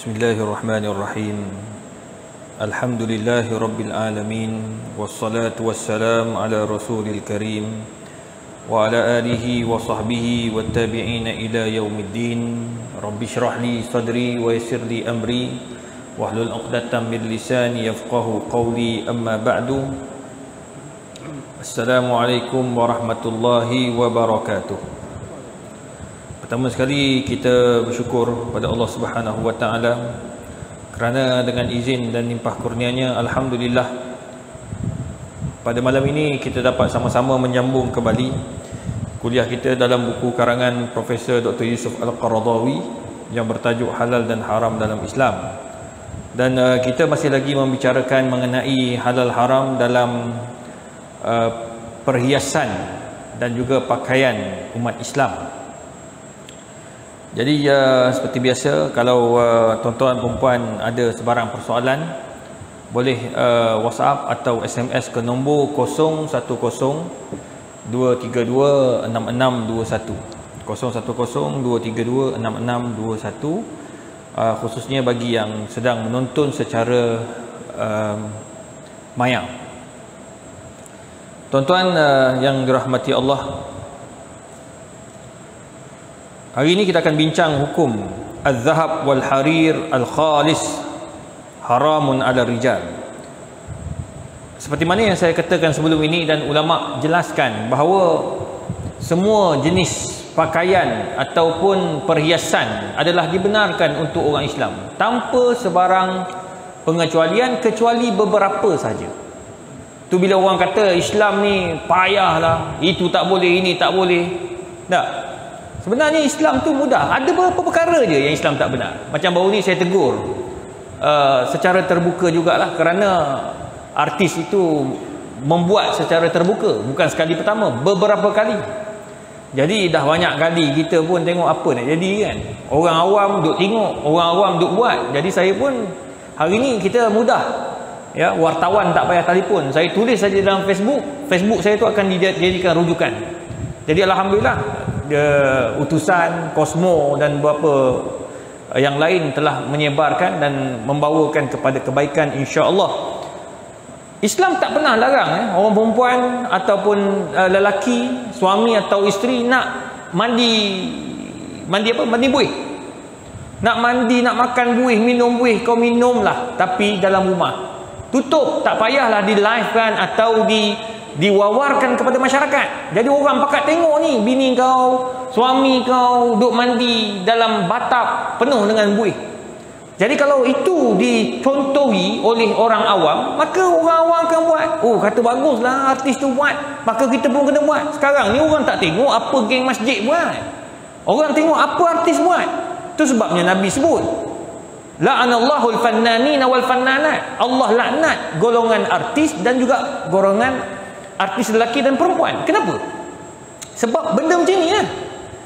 Bismillahirrahmanirrahim. Alhamdulillahi rabbil alamin, wassalatu wassalam ala rasulil karim wa ala alihi wa sahbihi wattabi'ina ila yaumiddin. Rabbi shrah li sadri wa yassir li amri wahlul 'uqdatam min lisani yafqahu qawli, amma ba'du. Assalamualaikum warahmatullahi wabarakatuh. Pertama sekali kita bersyukur pada Allah Subhanahu wa taala kerana dengan izin dan limpah kurnianya, alhamdulillah, pada malam ini kita dapat sama-sama menyambung kembali kuliah kita dalam buku karangan Profesor Dr. Yusuf Al-Qaradawi yang bertajuk Halal dan Haram dalam Islam. Dan kita masih lagi membicarakan mengenai halal haram dalam perhiasan dan juga pakaian umat Islam. Jadi seperti biasa, kalau tuan-tuan perempuan ada sebarang persoalan, boleh WhatsApp atau SMS ke nombor 010 232 6621, 010 232 6621, khususnya bagi yang sedang menonton secara mayang. Tuan-tuan yang dirahmati Allah, hari ini kita akan bincang hukum az-zahab wal harir al-khalis haramun ala rijal. Seperti mana yang saya katakan sebelum ini, dan ulama jelaskan bahawa semua jenis pakaian ataupun perhiasan adalah dibenarkan untuk orang Islam tanpa sebarang pengecualian, kecuali beberapa saja. Tu bila orang kata Islam ni payahlah, itu tak boleh, ini tak boleh. Tak. Sebenarnya Islam tu mudah. Ada beberapa perkara je yang Islam tak benar. Macam baru ni saya tegur secara terbuka jugalah, kerana artis itu membuat secara terbuka, bukan sekali pertama, beberapa kali. Jadi dah banyak kali kita pun tengok apa nak jadi kan. Orang awam duk tengok, orang awam duk buat. Jadi saya pun hari ni kita mudah, ya, wartawan tak payah telefon, saya tulis saja dalam Facebook saya tu akan dijadikan rujukan. Jadi alhamdulillah, utusan Kosmo dan beberapa yang lain telah menyebarkan dan membawakan kepada kebaikan, insya-Allah. Islam tak pernah larang orang perempuan ataupun lelaki, suami atau isteri nak mandi buih. Nak mandi, nak makan buih, minum buih, kau minumlah, tapi dalam rumah. Tutup, tak payahlah di live kan atau diwawarkan kepada masyarakat. Jadi orang pakat tengok ni, bini kau, suami kau duk mandi dalam batap penuh dengan buih. Jadi kalau itu dicontohi oleh orang awam, maka orang awam akan buat. Oh, kata baguslah artis tu buat, maka kita pun kena buat. Sekarang ni orang tak tengok apa geng masjid buat, orang tengok apa artis buat. Tu sebabnya Nabi sebut, la'anallahu al-fannanina wal fannanat. Allah laknat golongan artis dan juga golongan artis lelaki dan perempuan. Kenapa? Sebab benda macam ni kan.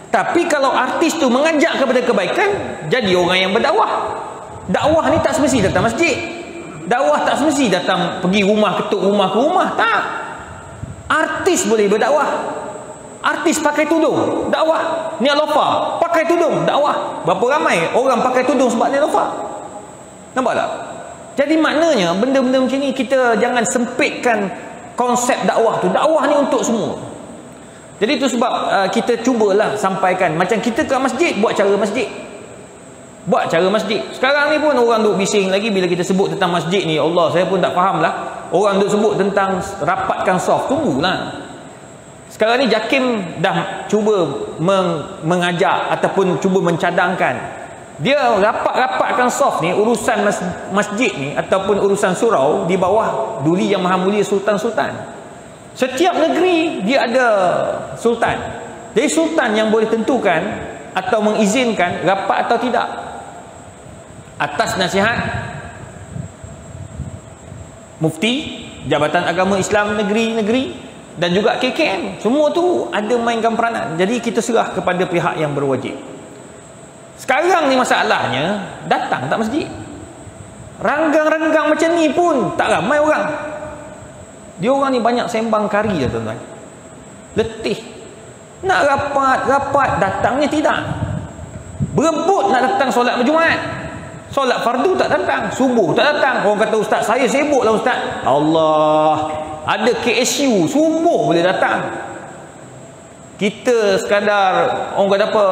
Tapi kalau artis tu mengajak kepada kebaikan, jadi orang yang berdakwah. Dakwah ni tak semesti datang masjid. Dakwah tak semesti datang pergi rumah, ketuk rumah ke rumah. Tak. Artis boleh berdakwah. Artis pakai tudung, dakwah. Ni Alofa pakai tudung, dakwah. Berapa ramai orang pakai tudung sebab ni Alofa. Nampak tak? Jadi maknanya benda-benda macam ni kita jangan sempitkan konsep dakwah tu. Dakwah ni untuk semua. Jadi itu sebab kita cubalah sampaikan. Macam kita kat masjid, buat cara masjid. Buat cara masjid. Sekarang ni pun orang duk bising lagi bila kita sebut tentang masjid ni. Allah, saya pun tak faham lah. Orang duk sebut tentang rapatkan soft. Tunggulah. Sekarang ni JAKIM dah cuba mengajak ataupun cuba mencadangkan. Dia rapatkan soft ni, urusan masjid ni ataupun urusan surau di bawah Duli Yang Maha Mulia Sultan-Sultan. Setiap negeri dia ada sultan. Jadi sultan yang boleh tentukan atau mengizinkan rapat atau tidak, atas nasihat mufti, Jabatan Agama Islam negeri-negeri, dan juga KKM. Semua tu ada mainkan peranan. Jadi kita serah kepada pihak yang berwajib. Sekarang ni masalahnya, datang tak masjid. Ranggang-ranggang macam ni pun tak ramai orang. Dia orang ni banyak sembang kari dah tuan-tuan. Letih. Nak rapat, datangnya tidak. Berebut nak datang solat berjumaat. Solat fardu tak datang, subuh tak datang. Orang kata, ustaz saya sibuk lah ustaz. Allah, ada KSU subuh boleh datang. Kita sekadar orang kata apa,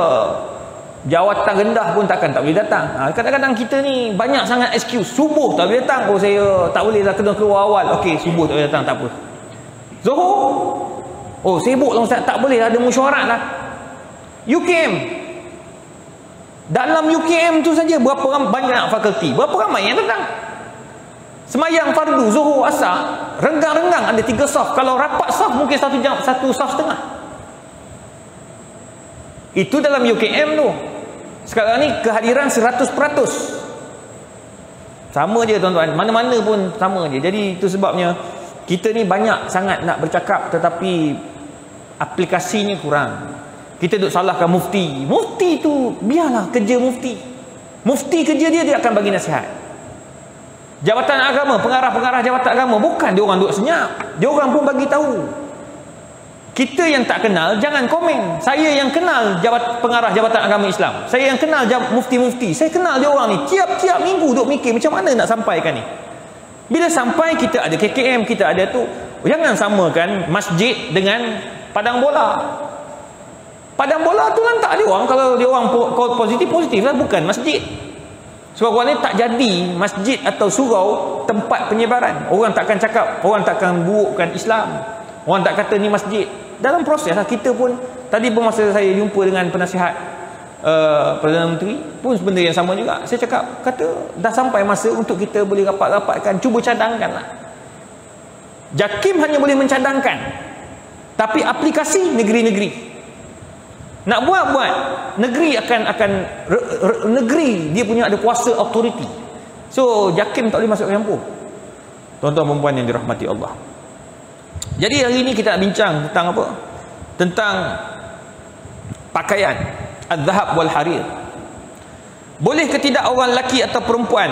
jawatan rendah pun tak boleh datang. Kadang-kadang kita ni banyak sangat excuse. Subuh tak boleh datang. Oh saya tak boleh lah, kena keluar awal. Okey, subuh tak boleh datang, tak apa. Zuhur, oh sibuk lah ustaz, tak boleh, ada mesyuarat lah. UKM, dalam UKM tu saja berapa banyak fakulti, berapa ramai yang datang. Semayang fardu zuhur asar, renggang-renggang ada 3 saf. Kalau rapat saf mungkin 1 jam, 1 saf setengah. Itu dalam UKM tu. Sekarang ni kehadiran 100%. Sama je tuan-tuan, mana-mana pun sama je. Jadi itu sebabnya kita ni banyak sangat nak bercakap tetapi aplikasinya kurang. Kita duk salahkan mufti. Mufti tu biarlah kerja mufti. Mufti kerja dia akan bagi nasihat. Jabatan agama, pengarah-pengarah jabatan agama, bukan dia orang duk senyap. Dia orang pun bagi tahu. Kita yang tak kenal jangan komen. Saya yang kenal pengarah jabatan agama Islam. Saya yang kenal mufti-mufti. Saya kenal dia orang ni. Tiap-tiap minggu duk mikir macam mana nak sampaikan ni. Bila sampai kita ada KKM, kita ada tu. Jangan samakan masjid dengan padang bola. Padang bola tu kan tak ada orang. Kalau dia orang positif lah, bukan masjid. Surau ni tak jadi masjid atau surau tempat penyebaran. Orang takkan cakap, orang takkan burukkan Islam. Orang tak kata ni masjid. Dalam proses lah, kita pun tadi pun masa saya jumpa dengan penasihat Perdana Menteri pun benda yang sama juga. Saya cakap, kata dah sampai masa untuk kita boleh rapat-rapatkan, cuba cadangkan lah. JAKIM hanya boleh mencadangkan, tapi aplikasi negeri-negeri nak buat negeri akan negeri dia punya ada kuasa authority. So JAKIM tak boleh masuk campur. Tuan-tuan dan puan yang dirahmati Allah. Jadi hari ini kita nak bincang tentang apa? Tentang pakaian az-zahab wal harir. Boleh ke tidak orang lelaki atau perempuan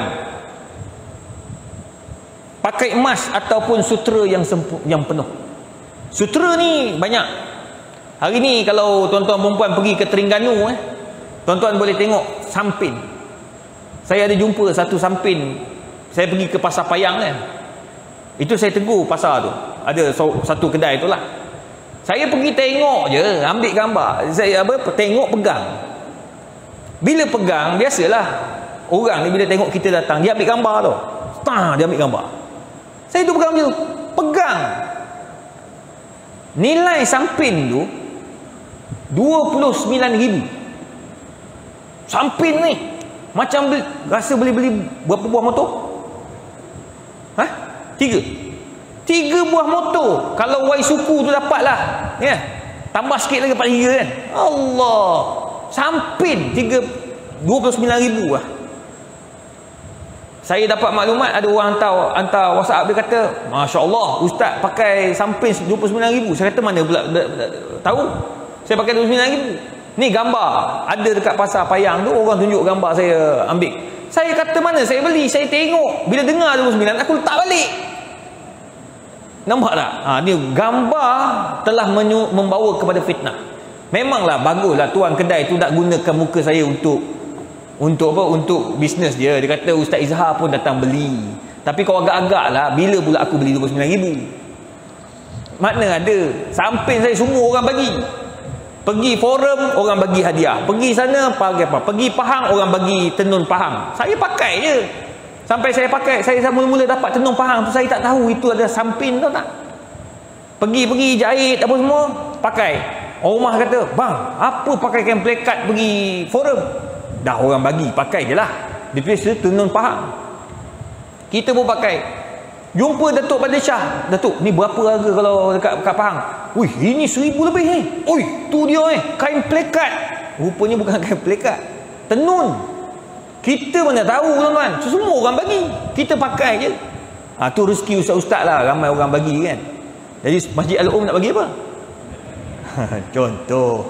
pakai emas ataupun sutera yang penuh? Sutera ni banyak. Hari ni kalau tuan-tuan perempuan pergi ke Terengganu, tuan-tuan boleh tengok sampin. Saya ada jumpa satu sampin. Saya pergi ke Pasar Payang kan. Itu saya tegur pasar tu. Ada satu kedai tu lah. Saya pergi tengok je, ambil gambar. Saya tengok, pegang. Bila pegang, biasalah orang ni bila tengok kita datang, dia ambil gambar tu. Dia ambil gambar. Saya tu pegang macam tu. Pegang. Nilai sampin tu 29,000. Sampin ni macam rasa boleh beli berapa buah motor? 3 buah motor. Kalau Y suku tu dapat lah, ya. Tambah sikit lagi 43 kan. Allah, sampin 29,000 lah. Saya dapat maklumat, ada orang hantar WhatsApp, dia kata, Masya Allah, ustaz pakai sampin 29,000. Saya kata, mana pula tahu saya pakai 29,000? Ni gambar ada dekat Pasar Payang tu, orang tunjuk gambar saya ambil. Saya kata, mana saya beli? Saya tengok, bila dengar 29, aku letak balik. Nampak tak? Ni gambar telah membawa kepada fitnah. Memanglah baguslah tuan kedai tu nak gunakan muka saya untuk apa? Untuk bisnes dia. Dia kata Ustaz Izhar pun datang beli. Tapi kau agak-agak lah, bila pula aku beli 29,000? Mana ada? Samping saya semua orang bagi. Pergi forum, orang bagi hadiah. Pergi sana, pakai apa? Pergi Pahang, orang bagi tenun Pahang. Saya pakai je. Sampai saya pakai, saya mula-mula dapat tenun Pahang tu, saya tak tahu itu ada sampin, tahu tak? Pergi jahit apa semua, pakai. Orang rumah kata, bang, apa pakai kain plekat pergi forum? Dah orang bagi, pakai je lah. Dia tulis tenun Pahang. Kita pun pakai. Jumpa Datuk Badil Shah. Datuk, ni berapa harga kalau dekat Pahang? Wih, ini 1,000 lebih ni. Ui, tu dia kain plekat. Rupanya bukan kain plekat, tenun. Kita mana tahu tuan-tuan. Semua orang bagi, kita pakai je. Tu rezeki ustaz-ustaz lah, ramai orang bagi kan. Jadi Masjid Al-Um nak bagi apa? Contoh.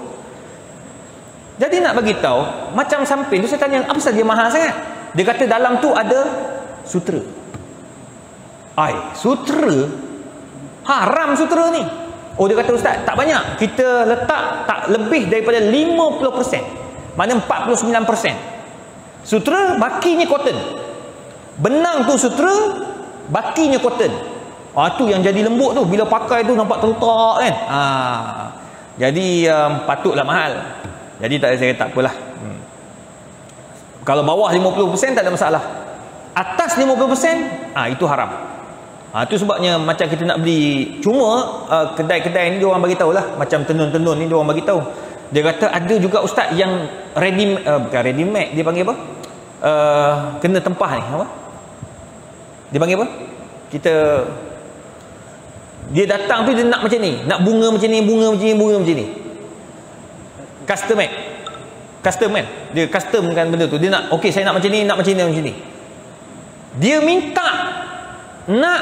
Jadi nak bagi tahu, macam samping tu saya tanya, apa saja mahal sangat? Dia kata dalam tu ada sutera. Sutera? Haram sutera ni. Oh, dia kata ustaz, tak banyak. Kita letak tak lebih daripada 50%. Mana 49%. Sutera, bakinya cotton. Benang tu sutera, bakinya cotton. Tu yang jadi lembut tu, bila pakai tu nampak terletak kan. Jadi patutlah mahal. Jadi saya kata tak apalah. Kalau bawah 50% tak ada masalah. Atas 50% itu haram. Itu sebabnya macam kita nak beli, cuma kedai-kedai ni dia orang bagi tahu lah, macam tenun-tenun ni dia orang bagi tahu. Dia kata ada juga ustaz yang bukan ready made, dia panggil apa? Kena tempah ni apa? Dia panggil apa? Dia datang tu dia nak macam ni, nak bunga macam ni, bunga macam ni. Custom made. Custom kan? Dia customkan benda tu. Dia nak, okey saya nak macam ni, nak macam ni. Dia minta nak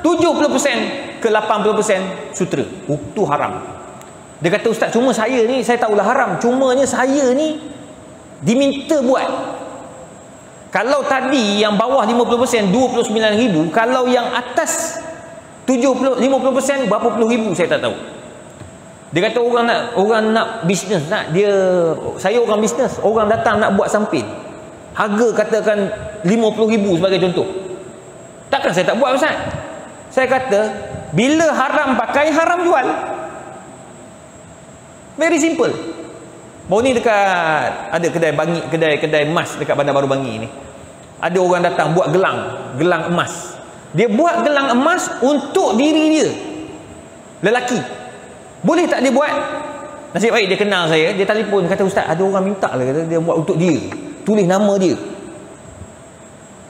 70% ke 80% sutera. Itu haram. Dia kata ustaz, cuma saya ni, saya tahulah haram, cumanya saya ni diminta buat. Kalau tadi yang bawah 50% 29,000, kalau yang atas 50% berapa puluh ribu saya tak tahu. Dia kata orang nak bisnes, saya orang bisnes, orang datang nak buat samping, harga katakan 50,000 sebagai contoh. Takkan saya tak buat ustaz? Saya kata bila haram pakai, haram jual. Very simple. Baru ni dekat ada kedai emas dekat Bandar Baru Bangi ni. Ada orang datang buat gelang emas. Dia buat gelang emas untuk diri dia, lelaki. Boleh tak dia buat? Nasib baik dia kenal saya, dia telefon kata ustaz ada orang minta lah, kata dia buat untuk dia, tulis nama dia,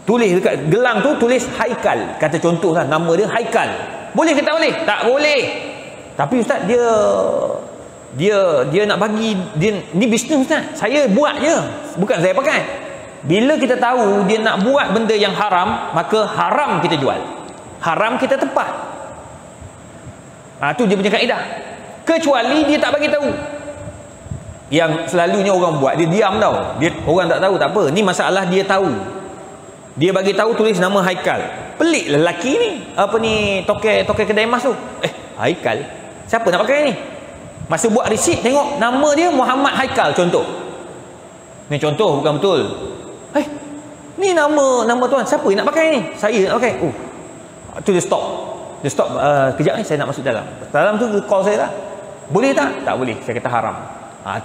tulis dekat gelang tu tulis Haikal, kata contoh lah nama dia Haikal. Boleh ke tak boleh? Tak boleh. Tapi ustaz dia nak bagi, dia ni bisnes ustaz, saya buat je, bukan saya pakai. Bila kita tahu dia nak buat benda yang haram, maka haram kita jual, haram kita tempah. Tu dia punya kaedah. Kecuali dia tak bagi tahu. Yang selalunya orang buat, dia diam tau. Orang tak tahu, tak apa. Ni masalah dia tahu. Dia bagi tahu tulis nama Haikal. Pelik lelaki ni. Apa ni, tokai kedai emas tu. Haikal. Siapa nak pakai ni? Masa buat resit tengok nama dia Muhammad Haikal contoh. Ni contoh bukan betul. Ni nama tuan, siapa yang nak pakai ni? Saya nak pakai. Tu dia stop. Kejap ni saya nak masuk dalam. Dalam tu call saya lah. Boleh tak? Tak boleh. Saya kata haram.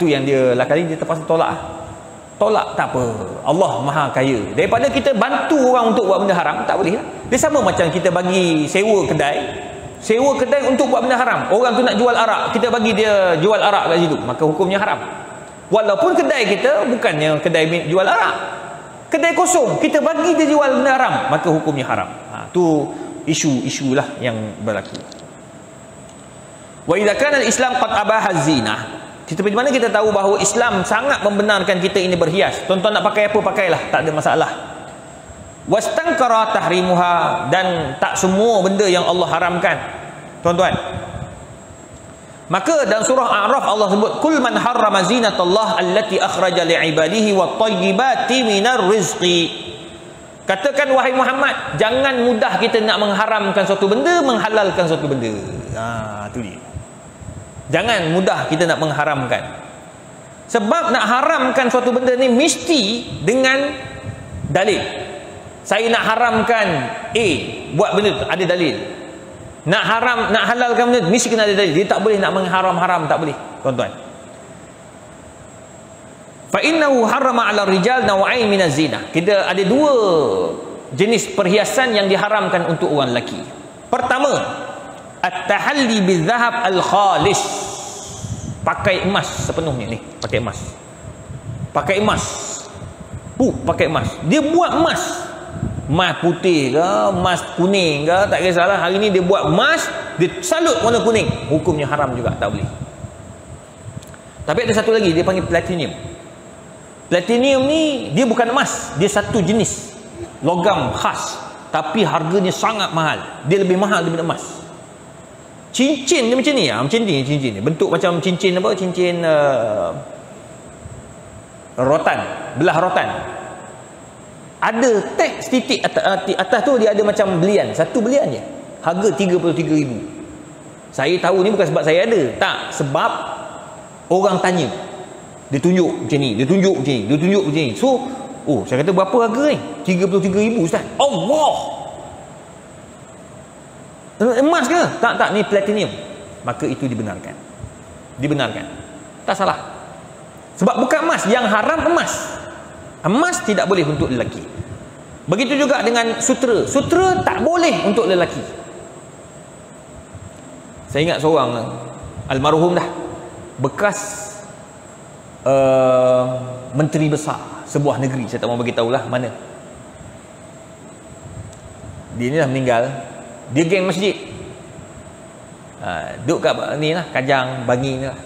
Tu yang dia lah kali dia terpaksa tolak. Tolak tak apa. Allah Maha Kaya. Daripada kita bantu orang untuk buat benda haram, tak boleh lah. Dia sama macam kita bagi sewa kedai untuk buat benda haram. Orang tu nak jual arak, kita bagi dia jual arak kat situ, maka hukumnya haram. Walaupun kedai kita bukannya kedai jual arak, kedai kosong, kita bagi dia jual benda haram, maka hukumnya haram. Tu isu-isu lah yang berlaku. Wa idza kana al-Islam qad abaha az-zinah. Di mana kita tahu bahawa Islam sangat membenarkan kita ini berhias. Tuan-tuan nak pakai apa, pakailah, tak ada masalah. Wastankara tahrimuha, dan tak semua benda yang Allah haramkan. Tuan-tuan, maka dalam surah A'raf Allah sebut kul man harrama zinatallah allati akhraja li'ibadihi wat thayyibati minar rizqi. Katakan wahai Muhammad, jangan mudah kita nak mengharamkan suatu benda, menghalalkan suatu benda. Tu dia. Jangan mudah kita nak mengharamkan. Sebab nak haramkan suatu benda ni mesti dengan dalil. Saya nak haramkan A, buat benda tu, ada dalil. Nak halalkan benda tu, mesti kena ada dalil. Dia tak boleh nak mengharam-haram, tak boleh, tuan-tuan. Fa innahu harrama 'ala rijal naw'ain min az-zinah. Kita ada dua jenis perhiasan yang diharamkan untuk orang lelaki. Pertama, at-tahalli bil-dhahab al-khalis. Pakai emas sepenuhnya ni, pakai emas. Pakai emas. Pakai emas. Dia buat emas. Emas putih ke, emas kuning ke, tak kisahlah. Hari ni dia buat emas, dia salut warna kuning, hukumnya haram juga, tak boleh. Tapi ada satu lagi, dia panggil platinum. Platinum ni dia bukan emas, dia satu jenis logam khas, tapi harganya sangat mahal. Dia lebih mahal daripada emas. Cincin dia macam ni, macam ni cincin ni. Bentuk macam cincin apa? Cincin rotan, belah rotan. Ada teks titik atas tu, dia ada macam belian, satu belian je. Harga 33,000. Saya tahu ni bukan sebab saya ada, tak, sebab orang tanya. Dia tunjuk macam ni, dia tunjuk macam ni, dia tunjuk macam ni. So Oh, saya kata berapa harga ni? 33,000 Ustaz. Allah. Emas ke? Tak, ni platinum. Maka itu dibenarkan. Dibenarkan. Tak salah. Sebab bukan emas, yang haram emas. Emas tidak boleh untuk lelaki. Begitu juga dengan sutera. Sutera tak boleh untuk lelaki. Saya ingat seorang almarhum dah, bekas menteri besar sebuah negeri, saya tak mau beritahu lah mana. Dia ni dah meninggal. Dia geng masjid, duduk kat ni lah, Kajang Bangi ni lah.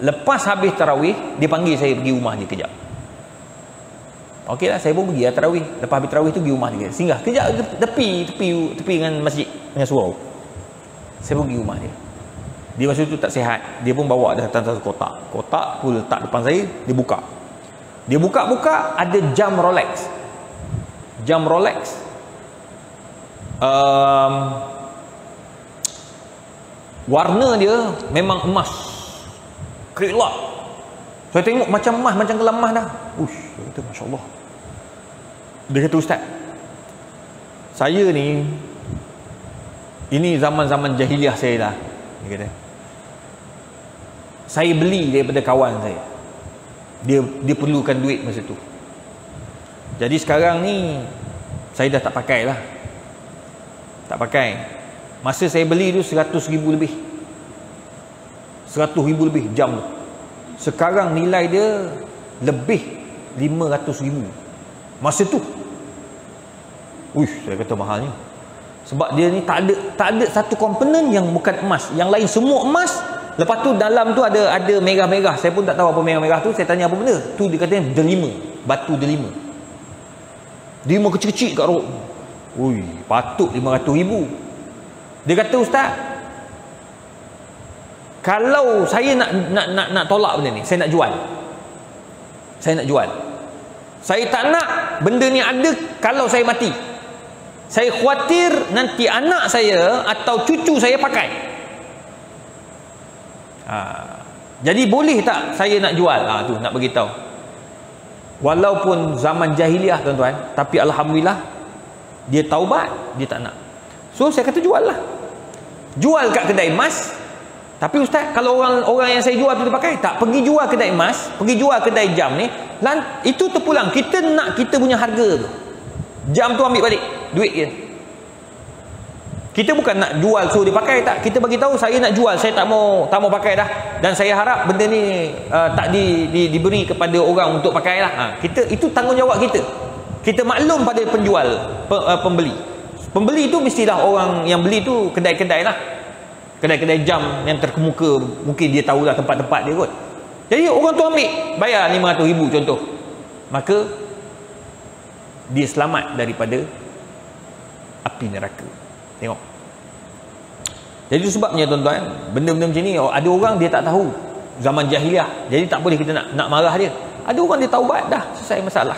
Lepas habis tarawih, dia panggil saya pergi rumah dia kejap. Okey lah, saya pun pergi lah tarawih. Lepas habis tarawih tu pergi rumah dia, singgah kejap tepi dengan masjid, dengan surau. Saya pergi rumah dia. Dia masa tu tak sihat. Dia pun bawa datang satu kotak. Kotak pun letak depan saya. Dia buka. Dia buka-buka, ada jam Rolex. Jam Rolex. Warna dia memang emas. Kilat. Saya tengok macam emas, macam gelam emas dah. Ush, saya kata Masya Allah. Dia kata, Ustaz, saya ni, ini zaman-zaman jahiliah saya dah. Dia kata, saya beli daripada kawan saya. Dia perlukan duit masa tu. Jadi sekarang ni saya dah tak pakai lah. Tak pakai. Masa saya beli tu 100,000 lebih. 100,000 lebih jam tu. Sekarang nilai dia lebih 500,000 masa tu. Uish, saya kata mahalnya. Sebab dia ni tak ada satu komponen yang bukan emas. Yang lain semua emas. Lepas tu dalam tu ada merah-merah. Saya pun tak tahu apa merah-merah tu. Saya tanya apa benda. Tu dia katanya delima. Batu delima. Delima kecil-kecil kat rok. Ui, patut 500,000. Dia kata, Ustaz, kalau saya nak tolak benda ni, saya nak jual. Saya nak jual. Saya tak nak benda ni ada kalau saya mati. Saya khawatir nanti anak saya atau cucu saya pakai. Jadi boleh tak saya nak jual? Tu nak beritahu. Walaupun zaman jahiliah tuan-tuan, tapi alhamdulillah dia taubat, dia tak nak. So saya kata jual lah. Jual kat kedai emas. Tapi Ustaz, kalau orang yang saya jual tu dia pakai, tak, pergi jual kedai emas, pergi jual kedai jam ni, itu terpulang. Kita nak kita punya harga tu. Jam tu ambil balik duit dia. Kita bukan nak jual suruh dia pakai, tak. Kita bagi tahu saya nak jual, saya tak mau pakai dah. Dan saya harap benda ni tak diberi kepada orang untuk pakai lah. Kita, itu tanggungjawab kita. Kita maklum pada penjual, pembeli. Pembeli tu mestilah orang yang beli tu kedai-kedai lah. Kedai-kedai jam yang terkemuka, mungkin dia tahulah tempat-tempat dia kot. Jadi orang tu ambil, bayar 500,000 contoh. Maka dia selamat daripada api neraka. Tengok. Jadi itu sebabnya tuan-tuan, benda-benda macam ni ada orang dia tak tahu zaman jahiliah. Jadi tak boleh kita nak marah dia. Ada orang dia taubat dah, selesai masalah.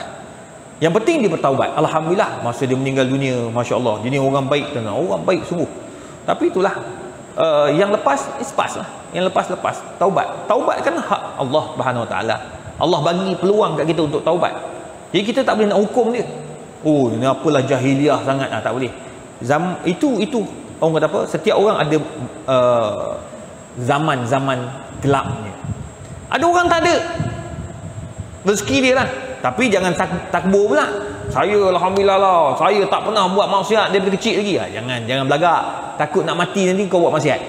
Yang penting dia bertaubat. Alhamdulillah masa dia meninggal dunia, masya-Allah. Jadi orang baik tuan-tuan, orang baik sungguh. Tapi itulah yang lepas lah. Yang lepas taubat. Taubat kan hak Allah Subhanahu Wa Taala. Allah bagi peluang kat kita untuk taubat. Jadi kita tak boleh nak hukum dia. Oh, ini apalah jahiliah sangat, tak boleh. Itu orang kata apa? Setiap orang ada zaman-zaman gelapnya. Ada orang tak ada rezeki dia lah. Tapi jangan takbur pula. Saya alhamdulillah lah, saya tak pernah buat maksiat daripada kecil lagi. Jangan belagak. Takut nak mati nanti kau buat maksiat.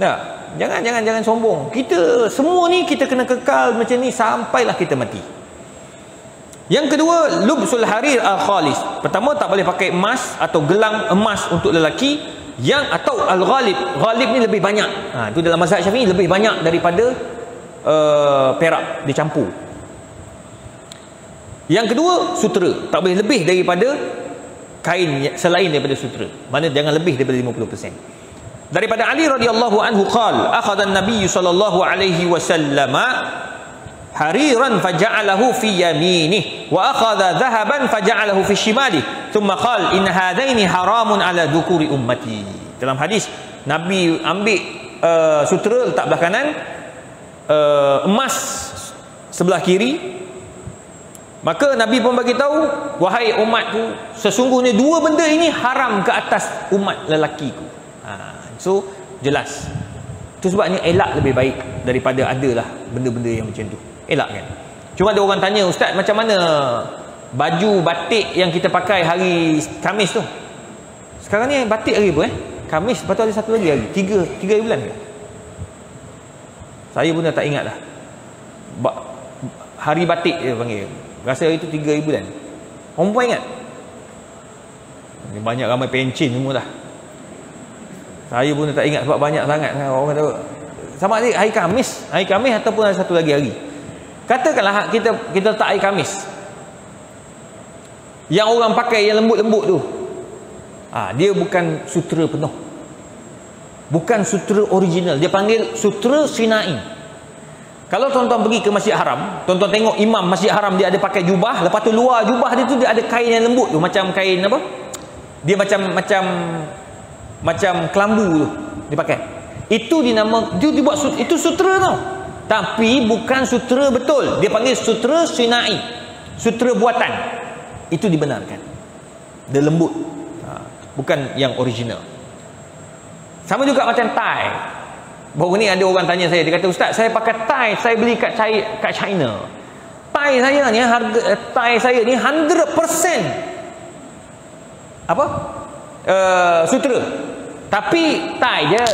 Nah, jangan sombong. Kita semua ni kita kena kekal macam ni sampailah kita mati. Yang kedua, lubsul harir al-khalis. Pertama, tak boleh pakai emas atau gelang emas untuk lelaki, atau al-ghalib. Ghalib ni lebih banyak. Itu dalam mazhab Syafi'i lebih banyak daripada perak dicampur. Yang kedua, sutera. Tak boleh lebih daripada kain selain daripada sutera. Mana jangan lebih daripada 50%. Daripada Ali radhiyallahu anhu qala, akhadha an-nabiy sallallahu alaihi wasallam hariran faja'alahu fi yaminih wa akhadha dhahaban faja'alahu fi shimalihi thumma qala in hadaini haramun ala dhukuri ummati. Dalam hadis Nabi ambil sutera letak belah kanan, emas sebelah kiri. Maka Nabi pun bagi tahu, wahai umatku, sesungguhnya dua benda ini haram ke atas umat lelakiku. So jelas. Itu sebabnya elak lebih baik daripada adalah benda-benda yang macam tu. Elak kan. Cuma ada orang tanya, ustaz, macam mana baju batik yang kita pakai hari Khamis tu? Sekarang ni batik hari apa Khamis, lepas tu ada satu lagi hari. Tiga bulan ke? Saya pun dah tak ingat dah. Hari batik dia panggil. Rasa hari tu 3 bulan. Orang pun ingat. Banyak ramai pencin semua dah. Saya pun dah tak ingat sebab banyak sangat orang tahu. Sama ada hari Khamis ataupun ada satu lagi hari. Katakanlah kita letak hari Khamis. Yang orang pakai yang lembut-lembut tu. Dia bukan sutera penuh. Bukan sutera original. Dia panggil sutera sinai. Kalau tuan-tuan pergi ke Masjid Haram, tuan-tuan tengok imam Masjid Haram dia ada pakai jubah, lepas tu luar jubah dia tu dia ada kain yang lembut tu, macam kain apa? Dia macam kelambu tu dia pakai. Itu dinama dia buat itu sutera tau. Tapi bukan sutera betul. Dia panggil sutera sinai. Sutera buatan. Itu dibenarkan. Dia lembut. Bukan yang original. Sama juga macam tie. Baru ni ada orang tanya saya, dia kata, ustaz, saya pakai tie, saya beli kat China. Tie saya ni, harga tie saya ni 100% sutera. Tapi tie je.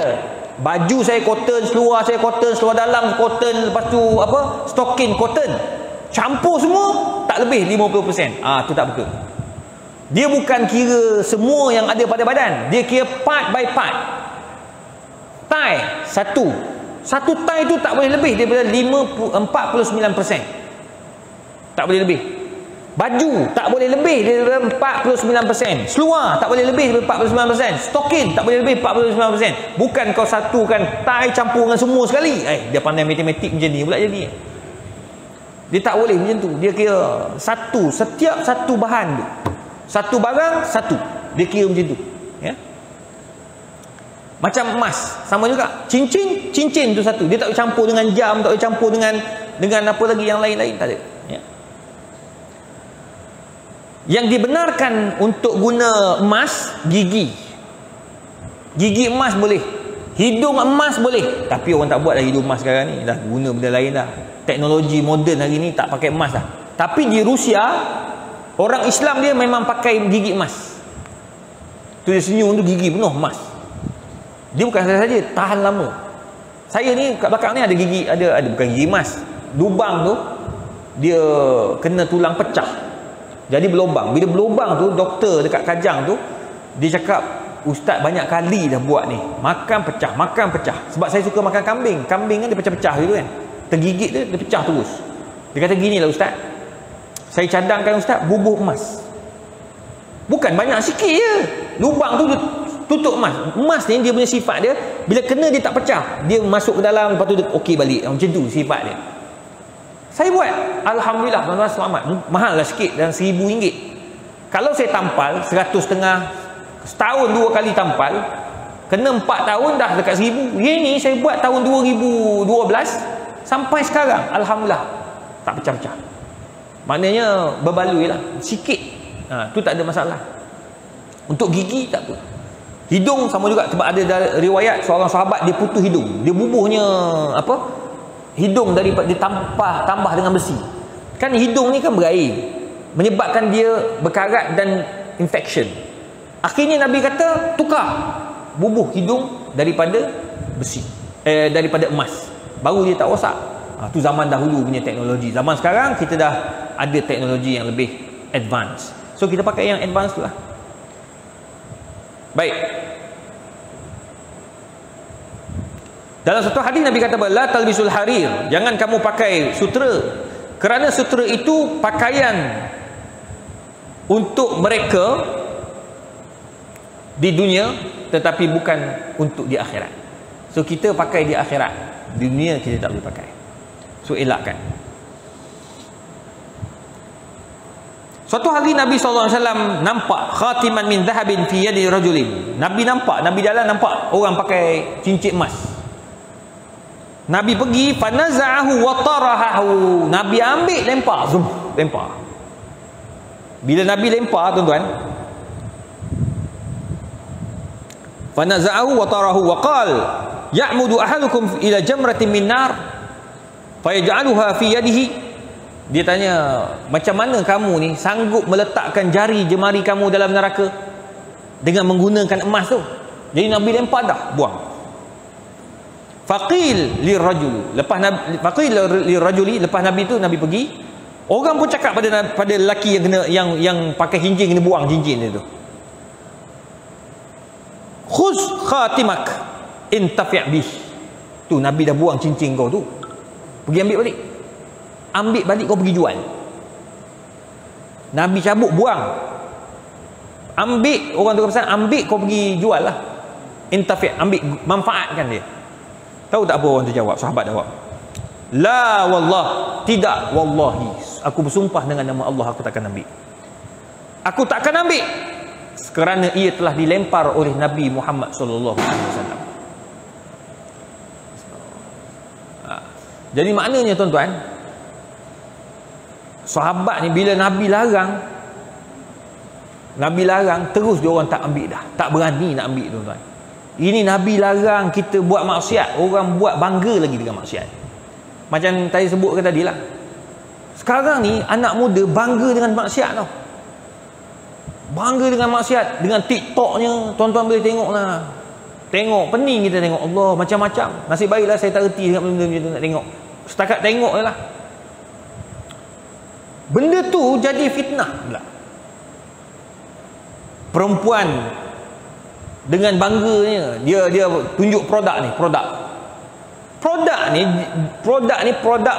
Baju saya cotton, seluar saya cotton, seluar dalam cotton, lepas tu stocking cotton. Campur semua tak lebih 50%. Tu tak betul. Dia bukan kira semua yang ada pada badan, dia kira part by part. Tie satu tie tu tak boleh lebih daripada 49%. Tak boleh lebih. Baju tak boleh lebih daripada 49%. Seluar tak boleh lebih daripada 49%. Stocking tak boleh lebih 49%. Bukan kau satukan tie campur dengan semua sekali. Dia pandai matematik macam ni pula jadi. Dia tak boleh macam tu. Dia kira setiap satu bahan tu. Satu barang satu. Dia kira macam tu. Ya. Macam emas, sama juga. Cincin tu satu. Dia tak boleh campur dengan jam, tak boleh campur dengan apa lagi yang lain-lain, tak ada. Ya. Yang dibenarkan untuk guna emas, gigi. Gigi emas boleh. Hidung emas boleh. Tapi orang tak buat dah hidung emas sekarang ni. Dah guna benda lain dah. Teknologi moden hari ni tak pakai emas dah. Tapi di Rusia, orang Islam dia memang pakai gigi emas. Tu dia senyum tu gigi penuh emas. Dia bukan saja tahan lama. Saya ni kat belakang ni ada gigi, ada bukan gigi emas. Lubang tu dia kena tulang pecah. Jadi berlubang. Bila berlubang tu, doktor dekat Kajang tu dia cakap, ustaz banyak kali dah buat ni. Makan pecah. Sebab saya suka makan kambing. Kambing kan dia pecah-pecah gitu kan. Tergigit dia pecah terus. Dia kata ginilah ustaz. Saya cadangkan ustaz bubuh emas. Bukan banyak, sikit je. Lubang tu dia tutup emas. Emas ni dia punya sifat dia, bila kena dia tak pecah, dia masuk ke dalam, lepas tu dia okey balik. Macam tu sifat dia. Saya buat, alhamdulillah, tuan-tuan selamat. Mahal lah sikit, dan RM1,000. Kalau saya tampal 100,500, setahun 2 kali tampal, kena 4 tahun dah dekat RM1,000. Ini saya buat tahun 2012 sampai sekarang, alhamdulillah tak pecah-pecah. Maknanya berbaloi lah sikit. Tu tak ada masalah. Untuk gigi tak apa. Hidung sama juga, sebab ada riwayat seorang sahabat dia putus hidung. Dia bubuhnya hidung daripada ditambah dengan besi. Kan hidung ni kan berair, menyebabkan dia berkarat dan infection. Akhirnya Nabi kata tukar, bubuh hidung daripada besi, daripada emas, baru dia tak rosak. Tu zaman dahulu punya teknologi. Zaman sekarang kita dah ada teknologi yang lebih advance, so kita pakai yang advance tu lah. Baik. Dalam satu hadis Nabi kata, la talbisul harir, jangan kamu pakai sutera, kerana sutera itu pakaian untuk mereka di dunia, tetapi bukan untuk di akhirat. So kita pakai di akhirat, di dunia kita tak boleh pakai. So elakkan. Suatu hari Nabi SAW nampak khatiman min dhahabin fi yadi rajulin. Nabi jalan nampak orang pakai cincin emas. Nabi pergi, fanaza'ahu wa tarahahu. Nabi ambil, lempar, zoom, lempar. Bila Nabi lempar, tuan-tuan, fanaza'ahu wa tarahu wa qala ya'mudu ahadukum ila jamratin min nar fayaj'aluha fi yadihi. Dia tanya, macam mana kamu ni sanggup meletakkan jari jemari kamu dalam neraka dengan menggunakan emas tu? Jadi Nabi lempar dah, buang. Faqil lirajul, lepas Nabi faqil lirajuli, lepas Nabi tu Nabi pergi, orang pun cakap pada lelaki yang kena yang pakai cincin, kena buang cincin dia tu. Khuz khatimak intafi' bih. Tu Nabi dah buang cincin kau tu, pergi ambil balik. Ambil balik, kau pergi jual. Nabi cabut, buang. Ambil, orang tu pesan, ambil kau pergi jual lah. Intafi', ambil, manfaatkan dia. Tahu tak apa orang tu jawab? Sahabat jawab, la wallah, tidak, wallahi, aku bersumpah dengan nama Allah, aku takkan ambil. Aku takkan ambil, kerana ia telah dilempar oleh Nabi Muhammad sallallahu alaihi wasallam. Jadi maknanya tuan-tuan, sahabat ni bila Nabi larang, terus dia orang tak ambil dah, tak berani nak ambil, tuan-tuan. Ini Nabi larang kita buat maksiat, orang buat bangga lagi dengan maksiat. Macam tadi sebut tadi lah, sekarang ni anak muda bangga dengan maksiat tau. Bangga dengan maksiat, dengan TikToknya. Tuan-tuan boleh tengok lah, tengok, pening kita tengok, Allah, macam-macam. Nasib baiklah saya tak reti dengan benda-benda tu, nak tengok, setakat tengok je lah. Benda tu jadi fitnah pula. Perempuan dengan bangganya dia tunjuk produk ni, produk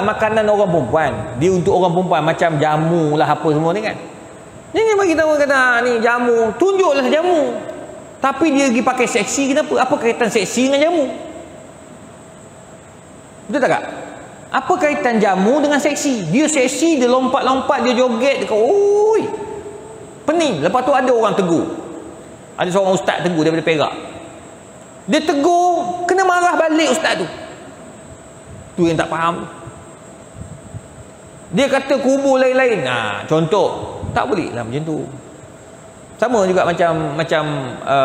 makanan orang perempuan. Dia untuk orang perempuan, macam jamu lah, apa semua ni kan. Jangan bagi tahu kata ni jamu, tunjuklah jamu. Tapi dia pergi pakai seksi, kenapa? Apa kaitan seksi dengan jamu? Betul tak, Kak? Apa kaitan jamu dengan seksi? Dia seksi, dia lompat-lompat, dia joget, dia kata, oi, pening. Lepas tu ada orang tegur. Ada seorang ustaz tegur daripada Perak. Dia tegur, kena marah balik ustaz tu. Tu yang tak faham. Dia kata kubur lain-lain. Contoh, tak boleh lah macam tu. Sama juga macam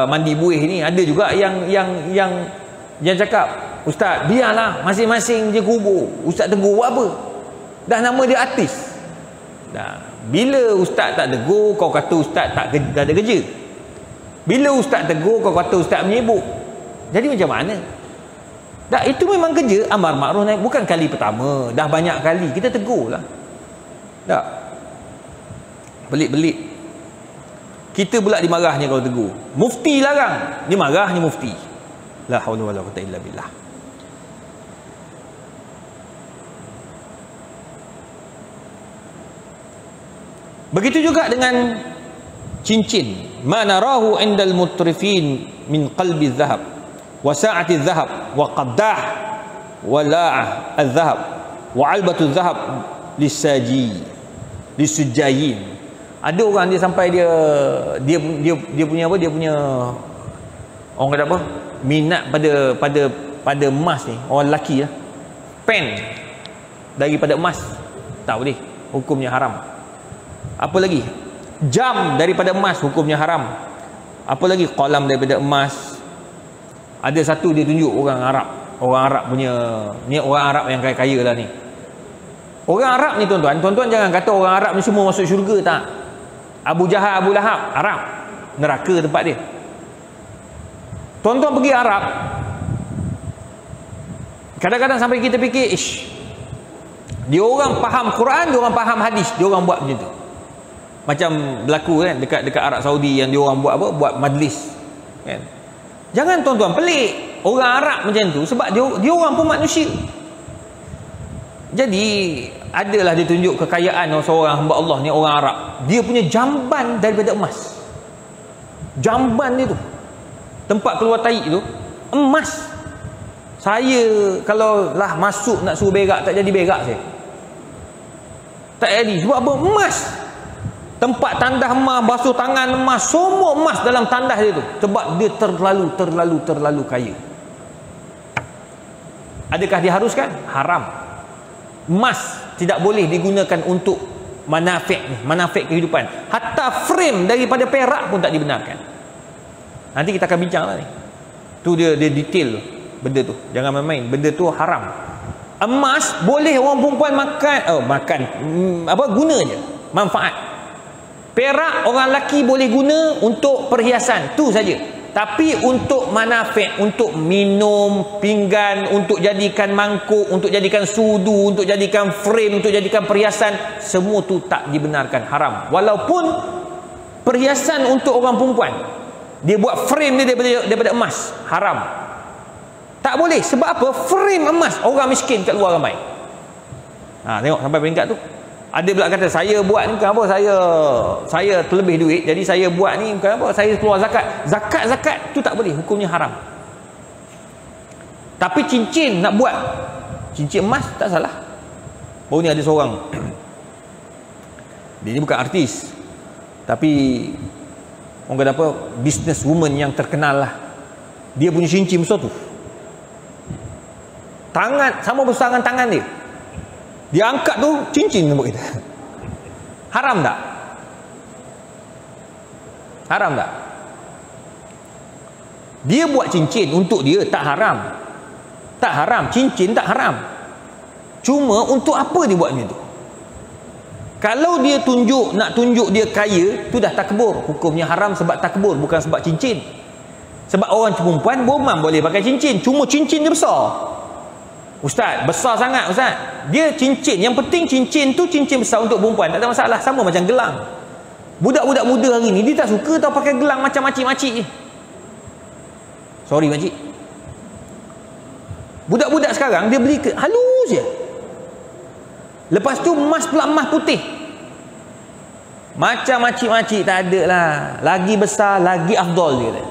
mandi buih ni, ada juga yang cakap, ustaz, biarlah masing-masing je kubur. Ustaz tegur buat apa? Dah nama dia artis. Dah. Bila ustaz tak tegur, kau kata ustaz tak ada kerja. Bila ustaz tegur, kau kata ustaz menyibuk. Jadi macam mana? Dah, itu memang kerja amar makruf nahi, bukan kali pertama, dah banyak kali kita tegur lah. Dah. Belit-belit. Kita pula dimarahnya kalau tegur. Mufti larang, dimarahnya mufti. La haula wala quwwata illa billah. Begitu juga dengan cincin. Ma narahu indal mutrifin min qalbi dhahab wa sa'ati dhahab wa qaddah wa la'ah al-dhahab wa albatu dhahab lisujjayin. Ada orang dia sampai dia punya apa, dia punya, orang kata apa, minat pada emas ni, orang lelaki lah. Pen daripada emas tak boleh, hukumnya haram. Apa lagi? Jam daripada emas, hukumnya haram. Apa lagi? Qalam daripada emas. Ada satu dia tunjuk orang Arab punya, ni orang Arab yang kaya-kaya lah ni. Orang Arab ni tuan-tuan jangan kata orang Arab ni semua masuk syurga, tak. Abu Jahal, Abu Lahab, Arab, neraka tempat dia. Tuan-tuan pergi Arab, kadang-kadang sampai kita fikir, dia orang faham Quran, dia orang faham hadis, dia orang buat macam tu. Macam berlaku kan dekat Arab Saudi, yang dia orang buat apa, buat majlis kan. Jangan tuan-tuan pelik orang Arab macam tu, sebab dia orang pun manusia. Jadi adalah dia tunjuk kekayaan seorang hamba Allah ni, orang Arab. Dia punya jamban daripada emas. Jamban dia tu, tempat keluar tahi tu, emas. Saya kalau lah masuk nak suruh berak, tak jadi berak saya. Tak jadi. Sebab apa? Emas. Tempat tandas emas, basuh tangan emas, semua emas dalam tandas dia tu. Sebab dia terlalu kaya. Adakah diharuskan? Haram. Emas tidak boleh digunakan untuk manafik kehidupan. Hatta frame daripada perak pun tak dibenarkan. Nanti kita akan bincang lah ni. Tu dia detail benda tu. Jangan main-main. Benda tu haram. Emas boleh orang perempuan guna je, manfaat. Perak orang lelaki boleh guna untuk perhiasan, tu saja. Tapi untuk manafik, untuk minum, pinggan, untuk jadikan mangkuk, untuk jadikan sudu, untuk jadikan frame, untuk jadikan perhiasan, semua tu tak dibenarkan, haram. Walaupun perhiasan untuk orang perempuan, dia buat frame dia daripada emas, haram. Tak boleh. Sebab apa? Frame emas orang miskin kat luar ramai. Tengok sampai peringkat tu. Ada pula kata, saya buat ni bukan apa, saya terlebih duit, jadi saya buat ni bukan apa, saya keluar zakat. Zakat tu tak boleh, hukumnya haram. Tapi cincin nak buat, cincin emas tak salah. Baru ni ada seorang, dia ni bukan artis, tapi orang kata apa, business woman yang terkenal lah. Dia punya cincin besar tu, tangan sama besar dengan tangan dia. Dia angkat tu cincin buat kita. Haram tak? Haram tak? Dia buat cincin untuk dia, tak haram. Tak haram, cincin tak haram. Cuma untuk apa dia buat macam tu? Kalau dia nak tunjuk dia kaya, tu dah takbur. Hukumnya haram sebab takbur, bukan sebab cincin. Sebab orang perempuan bomam boleh pakai cincin, cuma cincin dia besar. Ustaz, besar sangat Ustaz. Dia cincin, yang penting cincin tu cincin besar untuk perempuan, tak ada masalah. Sama macam gelang. Budak-budak muda hari ni dia tak suka tau pakai gelang macam makcik-makcik je. Sorry makcik. Budak-budak sekarang dia beli halus je. Lepas tu emas pula, emas putih. Macam makcik-makcik tak ada lah. Lagi besar, lagi afdol dia kata.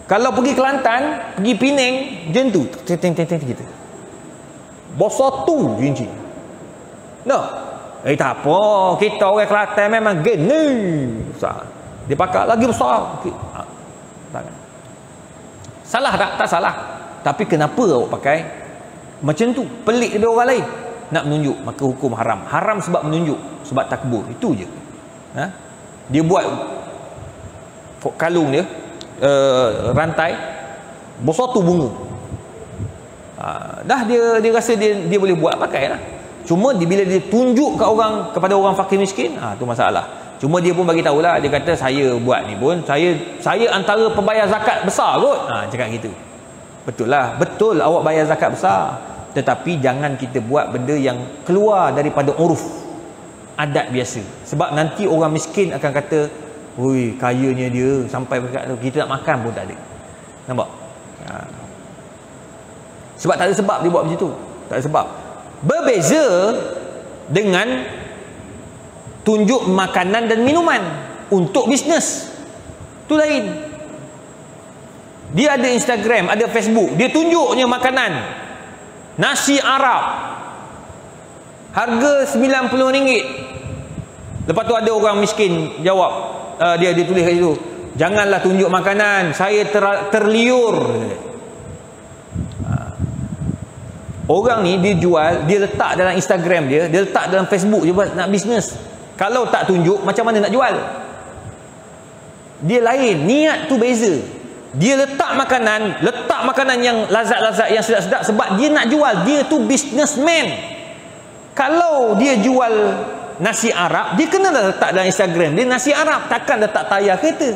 Kalau pergi Kelantan, pergi Penang, macam tu, teng gitu. Bosor tu cincin. No. Tak apa, kita orang Kelantan memang gini. Besar. Dia pakai lagi besar. Salah tak? Tak salah. Tapi kenapa awak pakai macam tu? Pelik daripada orang lain. Nak menunjuk, maka hukum haram. Haram sebab menunjuk, sebab takbur. Itu je. Dia buat kalung dia, rantai besar tu bunga. Dah dia rasa dia boleh buat, pakai lah. Cuma bila dia tunjuk kepada orang fakir miskin, tu masalah. Cuma dia pun bagi tahulah, dia kata saya buat ni pun saya antara pembayar zakat besar kot. Cakap gitu. Betul lah, betul awak bayar zakat besar, tetapi jangan kita buat benda yang keluar daripada uruf adat biasa. Sebab nanti orang miskin akan kata, oi, kayanya dia sampai dekat tu, kita nak makan pun tak ada. Nampak? Sebab tak ada sebab dia buat macam tu. Tak ada sebab. Berbeza dengan tunjuk makanan dan minuman untuk bisnes. Tu lain. Dia ada Instagram, ada Facebook, dia tunjuknya makanan. Nasi Arab. Harga RM90. Lepas tu ada orang miskin jawab, dia tulis kat situ, janganlah tunjuk makanan, saya terliur. Orang ni dia jual, dia letak dalam Instagram dia letak dalam Facebook dia buat nak bisnes. Kalau tak tunjuk, macam mana nak jual? Dia lain, niat tu beza. Dia letak makanan yang lazat-lazat, yang sedap-sedap sebab dia nak jual. Dia tu businessman. Kalau dia jual nasi Arab, dia kena letak dalam Instagram dia nasi Arab, takkan letak tayar kereta.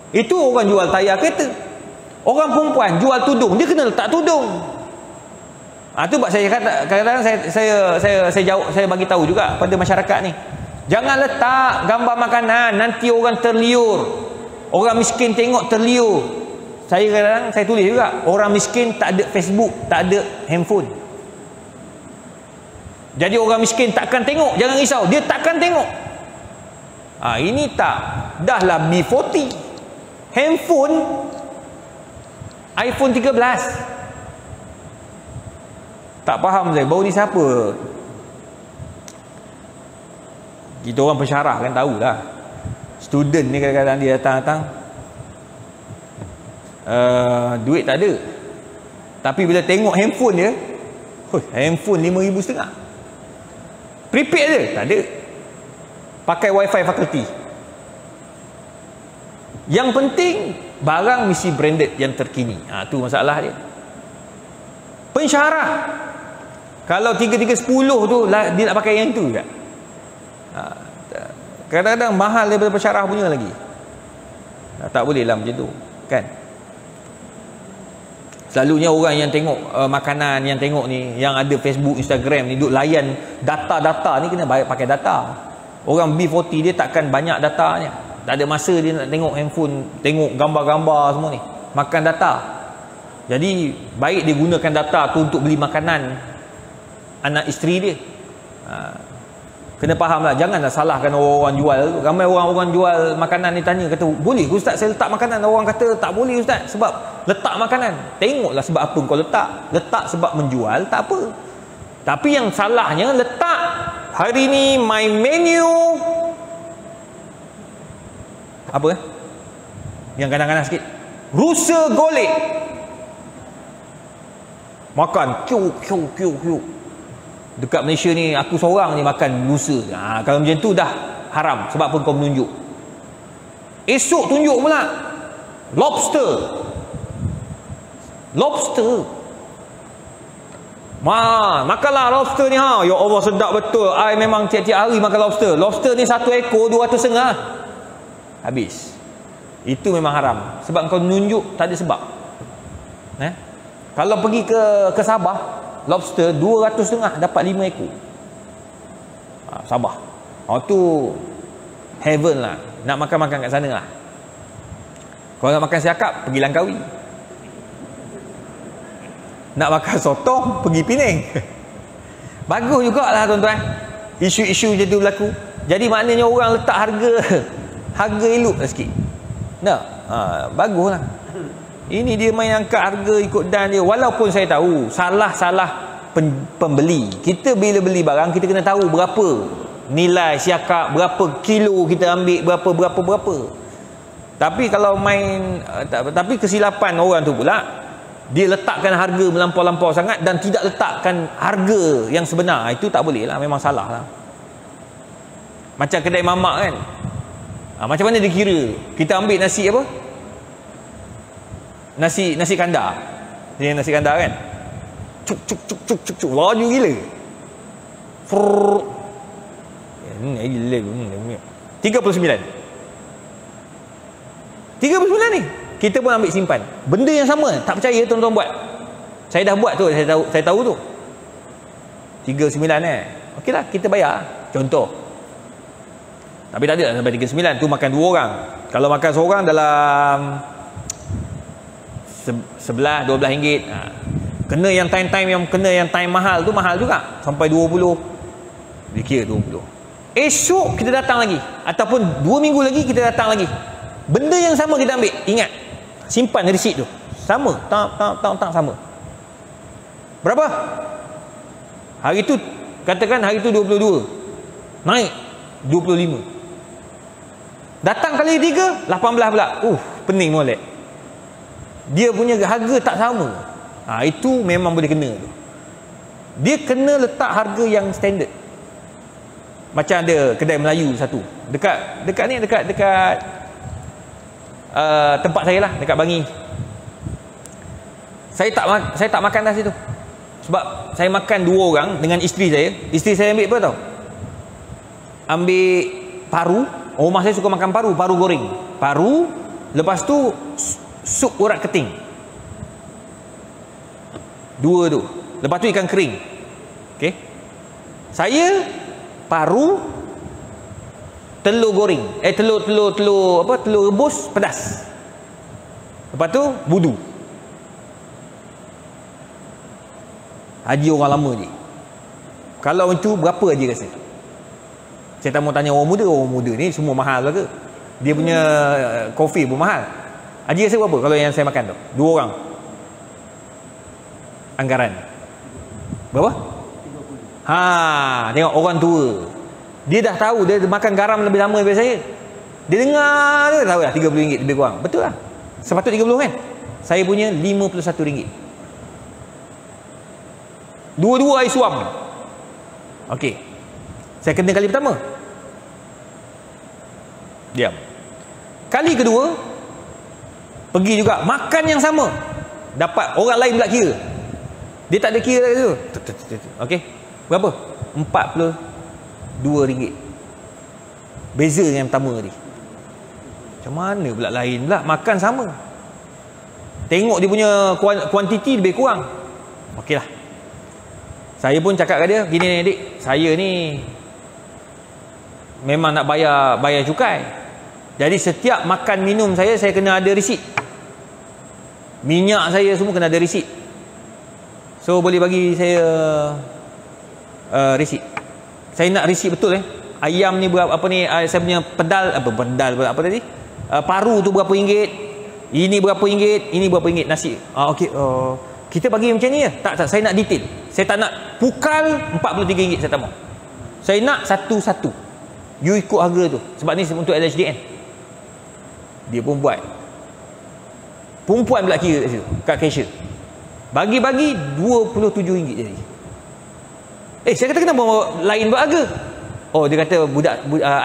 Itu orang jual tayar kereta. Orang perempuan jual tudung, dia kena letak tudung. Tu sebab saya kata, kadang-kadang saya jawab, saya bagi tahu juga pada masyarakat ni, jangan letak gambar makanan, nanti orang terliur. Orang miskin tengok terliur. Saya kadang-kadang saya tulis juga, orang miskin tak ada Facebook, tak ada handphone. Jadi orang miskin takkan tengok, jangan risau, dia takkan tengok. Ini tak, dahlah B40 handphone, iPhone 13. Tak faham saya, baru ni siapa? Kita orang pensyarah kan tahulah. Student ni kadang-kadang dia datang duit tak ada. Tapi bila tengok handphone dia, handphone 5,500. Prepaid je, tak ada. Pakai wifi fakulti. Yang penting barang mesti branded yang terkini. Tu masalah dia. Pensyarah, kalau 3310 tu dia nak pakai yang tu juga. Kadang-kadang mahal daripada pensyarah punya lagi. Tak boleh lah macam tu, kan? Selalunya orang yang tengok makanan, yang tengok ni, yang ada Facebook, Instagram ni, duk layan data-data ni, kena bayar pakai data. Orang B40 dia takkan banyak datanya. Tak ada masa dia nak tengok handphone, tengok gambar-gambar semua ni. Makan data. Jadi baik dia gunakan data tu untuk beli makanan anak isteri dia. Kena faham lah, janganlah salahkan orang-orang jual. Ramai orang-orang jual makanan ni tanya, kata, boleh ke Ustaz saya letak makanan? Orang kata tak boleh Ustaz, sebab letak makanan. Tengoklah sebab apa kau letak. Letak sebab menjual, tak apa. Tapi yang salahnya letak, hari ni my menu apa yang kadang-kadang sikit, rusa golek. Makan kiu. Dekat Malaysia ni aku seorang ni makan rusa. Kalau macam tu dah haram. Sebab apa kau menunjuk? Esok tunjuk pula lobster. Makanlah lobster ni ha. Ya Allah, sedap betul. I memang tiap-tiap hari makan lobster. Lobster ni satu ekor 200 setengah. Habis. Itu memang haram. Sebab kau nunjuk tak ada sebab. Kalau pergi ke Sabah, lobster 200 setengah dapat 5 ekor. Sabah. Tu heaven lah. Nak makan-makan kat sana lah. Kalau nak makan siakap, pergi Langkawi. Nak makan sotong, pergi Penang. Bagus jugalah tuan-tuan. Isu-isu macam tu berlaku. Jadi maknanya orang letak harga elok lah sikit. Baguslah. Ini dia main angkat harga ikut dan dia. Walaupun saya tahu salah pembeli. Kita bila beli barang, kita kena tahu berapa nilai siakap, berapa kilo kita ambil, berapa. Tapi kalau tapi kesilapan orang tu pula, dia letakkan harga melampau-lampau sangat dan tidak letakkan harga yang sebenar. Itu tak boleh lah, memang salah lah. Macam kedai mamak kan, macam mana dia kira? Kita ambil nasi apa? Nasi kandar. Ini nasi kandar kan? Cuk. Laju gila. 39 ni. Kita pun ambil simpan. Benda yang sama. Tak percaya tuan-tuan buat. Saya dah buat tu. Saya tahu tu. 39 okeylah, kita bayar. Contoh. Tapi tak ada sampai 39. Tu makan 2 orang. Kalau makan seorang dalam 11-12 ringgit. Kena yang time mahal tu mahal juga. Sampai 20. Dia kira 20. Esok kita datang lagi. Ataupun 2 minggu lagi kita datang lagi. Benda yang sama kita ambil. Ingat. Simpan resit tu. Sama. Tak sama. Berapa? Hari tu, katakan hari tu 22. Naik 25. Datang kali 3, 18 pula. Pening molek. Dia punya harga tak sama. Itu memang boleh kena tu. Dia kena letak harga yang standard. Macam ada kedai Melayu satu dekat tempat saya lah, dekat Bangi. Saya tak makan dah situ. Sebab saya makan 2 orang dengan isteri saya. Isteri saya ambil apa tau? Ambil paru. Rumah saya suka makan paru goreng. Paru, lepas tu sup urat keting. 2 tu. Lepas tu ikan kering. Okey. Saya paru, telur goreng. Telur apa? Telur rebus pedas. Lepas tu budu. Haji orang lama je. Kalau itu berapa haji rasa? Saya tak mau tanya orang muda ni semua mahal lah ke? Dia punya kopi pun mahal. Haji rasa berapa kalau yang saya makan tu? 2 orang. Anggaran berapa? 30. Tengok orang tua. Dia dah tahu, dia makan garam lebih lama daripada saya. Dia dengar, dia tahu lah RM30 lebih kurang. Betul lah. Sepatut 30 kan? saya punya RM51. Dua-dua air suam. Okey. Saya kena kali pertama. Diam. Kali kedua, pergi juga makan yang sama. Dapat orang lain pula kira. Dia tak ada kira kat situ. Okey. Berapa? RM42. Beza dengan yang pertama tadi. Macam mana pula lain pula? Makan sama. Tengok dia punya kuantiti lebih kurang. Okeylah. Saya pun cakap kat dia, gini ni adik, saya ni memang nak bayar cukai. Jadi setiap makan minum saya kena ada resit. Minyak saya semua kena ada resit. So boleh bagi saya resit. Saya nak resit betul Ayam ni berapa, apa ni, saya punya pedal apa tadi? Paru tu berapa ringgit? Ini berapa ringgit? Ini berapa ringgit nasi? Okey. Kita bagi macam ni Tak, saya nak detail. Saya tak nak pukal RM43 saya tak mau. Saya nak satu-satu. You ikut harga tu. Sebab ni untuk LHDN. Dia pun buat. Perempuan pula kira kat situ, kat cashier. Bagi-bagi RM27 jadi. Saya kata kenapa lain buat harga? Oh, dia kata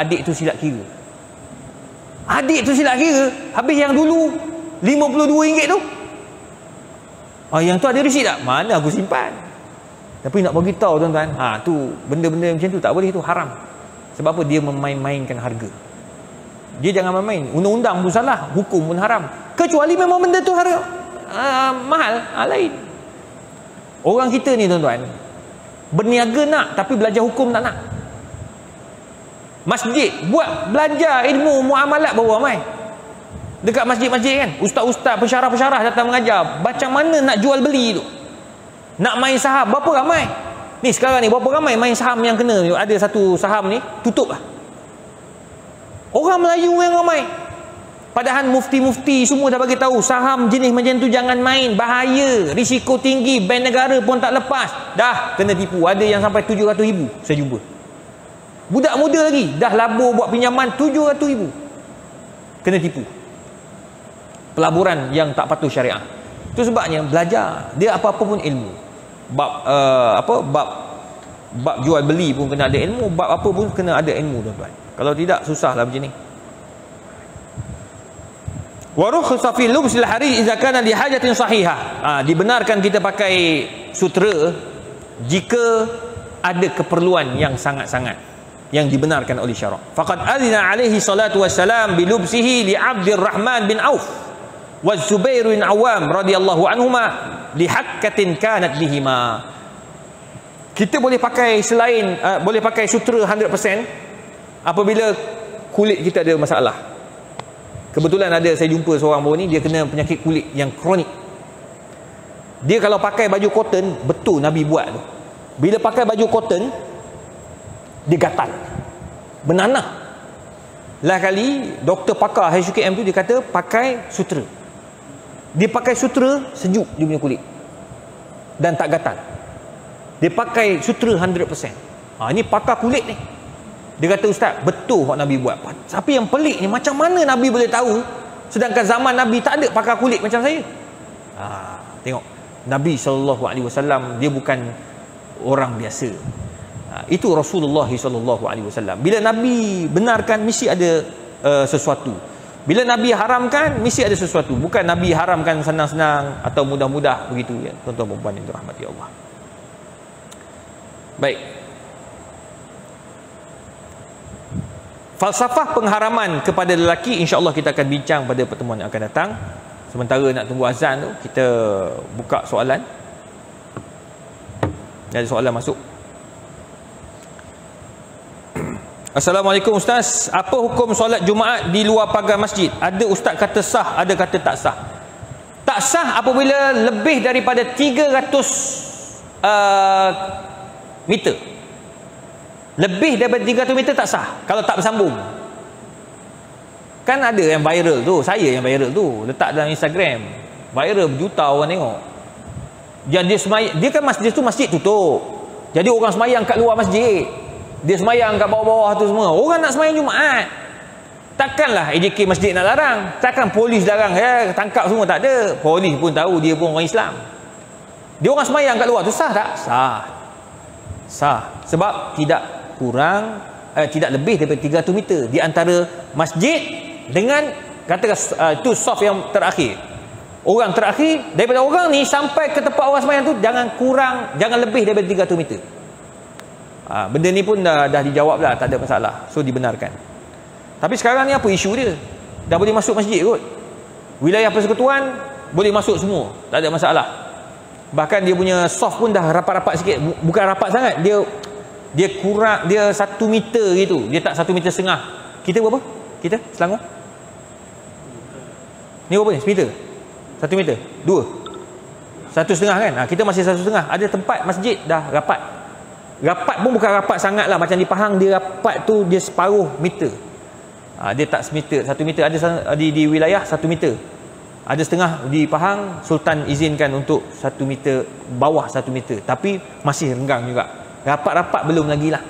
adik tu silap kira. Adik tu silap kira. Habis yang dulu RM52 tu. Yang tu ada resit tak? Mana aku simpan. Tapi nak bagi tahu tuan-tuan, tu benda-benda macam tu tak boleh, tu haram. Sebab apa? Dia memain-mainkan harga. Dia jangan main-main. Undang-undang pun salah, hukum pun haram. Kecuali memang benda tu harga mahal, lain. Orang kita ni tuan-tuan, berniaga nak, tapi belajar hukum tak nak. Masjid buat belajar ilmu muamalat baru ramai. Dekat masjid-masjid kan, ustaz-ustaz, pensyarah-pensyarah datang mengajar macam mana nak jual beli tu. Nak main saham, berapa ramai? Ni sekarang ni berapa ramai main saham yang kena. Ada satu saham ni tutup lah. Orang Melayu yang ramai. Padahal mufti-mufti semua dah bagi tahu saham jenis macam tu jangan main, bahaya, risiko tinggi, bank negara pun tak lepas. Dah kena tipu. Ada yang sampai 700,000 saya jumpa. Budak muda lagi dah labur buat pinjaman 700,000. Kena tipu. Pelaburan yang tak patuh syariah. Itu sebabnya belajar. Dia apa-apa pun ilmu. Bab jual beli pun kena ada ilmu, bab apa pun kena ada ilmu tuan-tuan. Kalau tidak susahlah macam ni. Wa rukhsa fi lubsil harir idza kana li hajatin sahihah. Dibenarkan kita pakai sutera jika ada keperluan yang sangat-sangat yang dibenarkan oleh syarak. Faqad adzina alaihi salatu wassalam bi lubsihi li Abdurrahman bin Auf wa Zubair bin Awam radhiyallahu anhuma li hakkatin kanat bihima. Kita boleh pakai selain boleh pakai sutera 100% apabila kulit kita ada masalah. Kebetulan ada saya jumpa seorang baru ni, dia kena penyakit kulit yang kronik. Dia kalau pakai baju cotton, betul Nabi buat tu. Bila pakai baju cotton, dia gatal, menanah. Lah kali doktor pakar HQM tu dia kata pakai sutera. Dia pakai sutera, sejuk dia punya kulit dan tak gatal. Dia pakai sutera 100%. Ini pakar kulit ni. Dia kata, ustaz, betul what Nabi buat. Tapi yang pelik ni, macam mana Nabi boleh tahu sedangkan zaman Nabi tak ada pakar kulit macam saya? Tengok, Nabi SAW dia bukan orang biasa. Itu Rasulullah SAW. Bila Nabi benarkan, mesti ada sesuatu. Bila Nabi haramkan, mesti ada sesuatu. Bukan Nabi haramkan senang-senang atau mudah-mudah begitu ya. Tuan-tuan dan puan yang dirahmati Allah. Baik. Falsafah pengharaman kepada lelaki, insya-Allah kita akan bincang pada pertemuan yang akan datang. Sementara nak tunggu azan tu, kita buka soalan. Ada soalan masuk. Assalamualaikum Ustaz, apa hukum solat Jumaat di luar pagar masjid? Ada ustaz kata sah, ada kata tak sah. Tak sah apabila lebih daripada 300 meter. Lebih daripada 300 meter tak sah kalau tak bersambung. Kan ada yang viral tu, saya yang viral tu, letak dalam Instagram, viral berjuta orang tengok. Dia kan masjid tu masjid tutup, jadi orang semayang kat luar masjid, dia semayang kat bawah-bawah tu semua. Orang nak semayang Jumaat, Takkanlah AJK masjid nak larang, takkan polis larang, tangkap semua, tak ada. Polis pun tahu dia pun orang Islam. Dia orang semayang kat luar tu sah tak? Sah. Sebab tidak kurang, tidak lebih daripada 300 meter di antara masjid dengan katakan itu soft yang terakhir. Orang terakhir daripada orang ni sampai ke tempat orang semayang tu jangan lebih daripada 300 meter. Benda ni pun dah dijawab lah, tak ada masalah. So dibenarkan. Tapi sekarang ni apa isu dia? Dah boleh masuk masjid kot. Wilayah persekutuan boleh masuk semua, tak ada masalah. Bahkan dia punya soft pun dah rapat-rapat sikit. Bukan rapat sangat, dia kurang, dia 1 meter gitu. Dia tak 1,5 meter. Kita berapa? Kita Selangor ni berapa ni? Semeter? 1 meter? 2? 1,5 kan? Kita masih 1,5. Ada tempat masjid dah rapat. Rapat pun bukan rapat sangat lah. Macam di Pahang dia rapat tu dia separuh meter. Dia tak semeter, 1 meter. Ada di wilayah 1 meter. Ada setengah di Pahang Sultan izinkan untuk 1 meter, bawah 1 meter. Tapi masih renggang juga. Rapat-rapat belum lagi lah.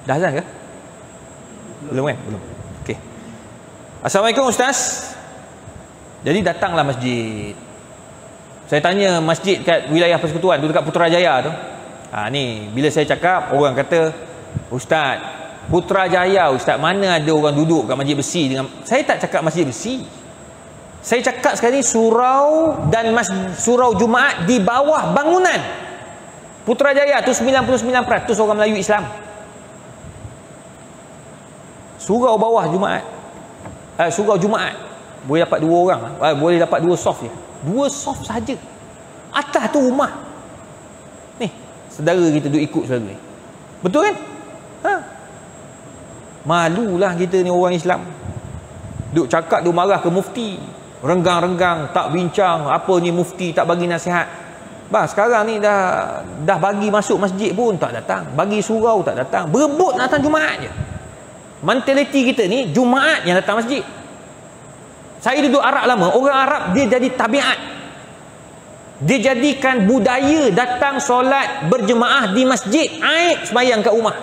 Dah azan ke? Belum kan? Belum. Okey. Assalamualaikum Ustaz. Jadi datanglah masjid. Saya tanya masjid kat wilayah persekutuan tu dekat Putrajaya tu. Ni bila saya cakap orang kata, Ustaz, Putrajaya Ustaz, mana ada orang duduk kat masjid besi dengan... Saya tak cakap masjid besi. Saya cakap sekarang ni surau dan surau Jumaat di bawah bangunan. Putrajaya tu 99% orang Melayu Islam. Surau bawah Jumaat. Surau Jumaat boleh dapat 2 orang, boleh dapat 2 soft je. 2 soft saja. Atas tu rumah. Ni, saudara kita duk ikut selalu ni. Betul kan? Malulah kita ni orang Islam. Duk cakap, duk marah ke mufti. Renggang-renggang, tak bincang. Apa ni mufti tak bagi nasihat. Sekarang ni dah bagi masuk masjid pun tak datang. Bagi surau tak datang. Berebut nak datang Jumaat je. Mentaliti kita ni Jumaat yang datang masjid. Saya duduk Arab lama. Orang Arab dia jadi tabiat. Dia jadikan budaya datang solat berjemaah di masjid. Aib semayang kat rumah.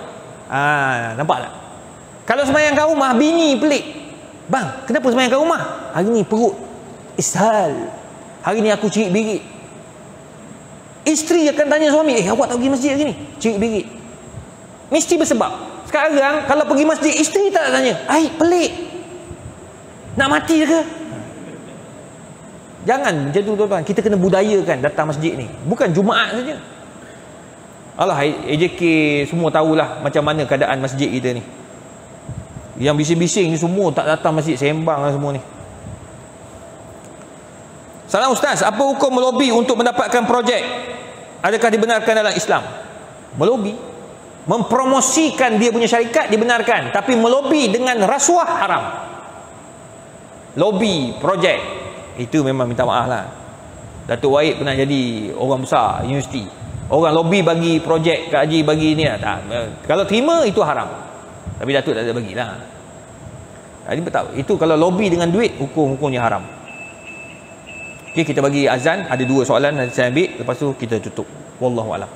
Nampak tak? Kalau semayang kat rumah, bini pelik. Bang, kenapa semayang kat rumah? Hari ni perut ishal. Hari ni aku cirit birit. Isteri akan tanya suami, awak tak pergi masjid hari ni? Cirit birit. Mesti bersebab. Sekarang kalau pergi masjid, isteri tak nak tanya. Pelik. Nak mati ke? Jangan macam tu tuan-tuan. Kita kena budayakan datang masjid ni. Bukan Jumaat saja. AJK semua tahulah macam mana keadaan masjid kita ni. Yang bising-bising ni semua tak datang masjid, sembang lah semua ni. Salam Ustaz, apa hukum melobi untuk mendapatkan projek? Adakah dibenarkan dalam Islam? Melobi, mempromosikan dia punya syarikat dibenarkan, tapi melobi dengan rasuah haram. Lobi projek itu memang minta maaf lah. Datuk Wahid pernah jadi orang besar universiti. Orang lobi bagi projek Kak Haji bagi ni lah. Kalau terima itu haram. Tapi Datuk tak ada bagilah. Jadi betul. Itu kalau lobi dengan duit, hukumnya haram. Okey, kita bagi azan. Ada 2 soalan nanti saya ambil. Lepas tu kita tutup. Wallahu a'lam.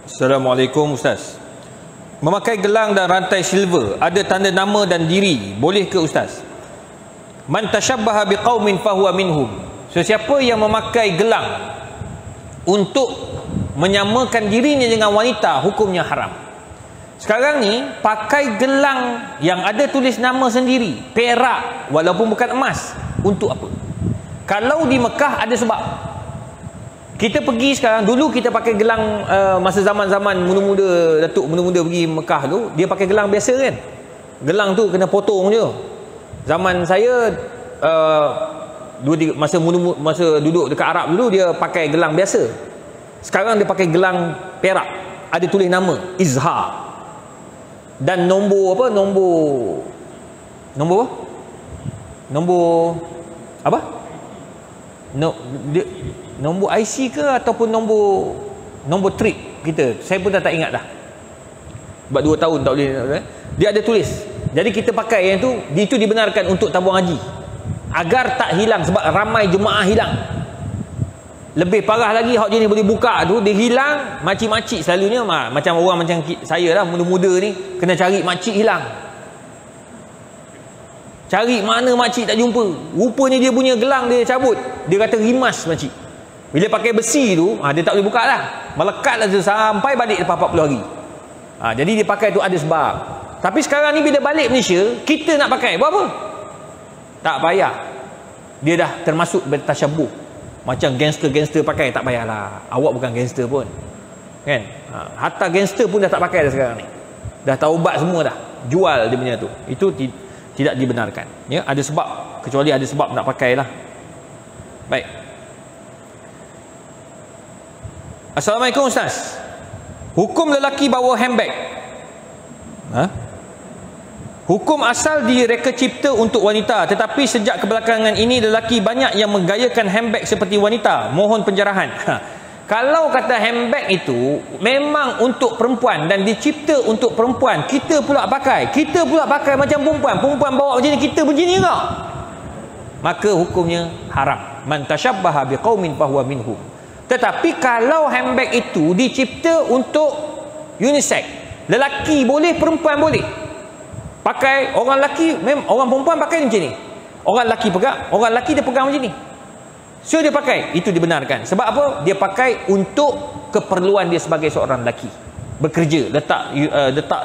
Assalamualaikum Ustaz. Memakai gelang dan rantai silver ada tanda nama dan diri, boleh ke Ustaz? Man tashabbaha biqaumin fahuwa minhum. Sesiapa yang memakai gelang untuk menyamakan dirinya dengan wanita, hukumnya haram. Sekarang ni pakai gelang yang ada tulis nama sendiri, perak walaupun bukan emas, untuk apa? Kalau di Mekah ada sebab. Kita pergi sekarang, dulu kita pakai gelang masa zaman-zaman muda-muda, datuk muda-muda pergi Mekah tu, dia pakai gelang biasa kan. Gelang tu kena potong je. Zaman saya masa duduk dekat Arab dulu, dia pakai gelang biasa. Sekarang dia pakai gelang perak, ada tulis nama Izhar. Dan nombor apa? Nombor apa? Nombor IC ke ataupun nombor trip kita, saya pun dah tak ingat dah, sebab 2 tahun tak boleh. Dia ada tulis, jadi kita pakai yang tu, itu dibenarkan untuk tabung haji agar tak hilang, sebab ramai jemaah hilang. Lebih parah lagi, hak jenis boleh buka tu dia hilang, makcik-makcik selalunya macam orang macam saya lah, muda-muda ni kena cari makcik hilang, cari mana makcik tak jumpa. Rupanya dia punya gelang dia cabut, dia kata rimas makcik. Bila pakai besi tu, dia tak boleh buka lah, melekat lah tu sampai balik lepas 40 hari. Jadi dia pakai tu ada sebab. Tapi sekarang ni bila balik Malaysia, kita nak pakai, buat apa? Tak payah. Dia dah termasuk bertasyabuh. Macam gangster-gangster pakai, tak payahlah. Awak bukan gangster pun, kan? Hatta gangster pun dah tak pakai dah sekarang ni. Dah taubat semua dah. Jual dia punya tu. Itu tidak dibenarkan. Ya, ada sebab. Kecuali ada sebab nak pakai lah. Baik. Assalamualaikum Ustaz. Hukum lelaki bawa handbag. Hukum asal direka cipta untuk wanita, tetapi sejak kebelakangan ini lelaki banyak yang menggayakan handbag seperti wanita. Mohon penjarahan. Kalau kata handbag itu memang untuk perempuan dan dicipta untuk perempuan, kita pula pakai macam perempuan. Perempuan bawa macam ni, kita macam ni tak? Maka hukumnya haram. Man tashabbaha biqaumin fahuwa minhum. Tetapi kalau handbag itu dicipta untuk unisex, lelaki boleh, perempuan boleh pakai. Orang lelaki, orang perempuan pakai macam ni, orang lelaki pegang, orang lelaki dia pegang macam ni, so dia pakai, itu dibenarkan. Sebab apa? Dia pakai untuk keperluan dia sebagai seorang lelaki, bekerja, letak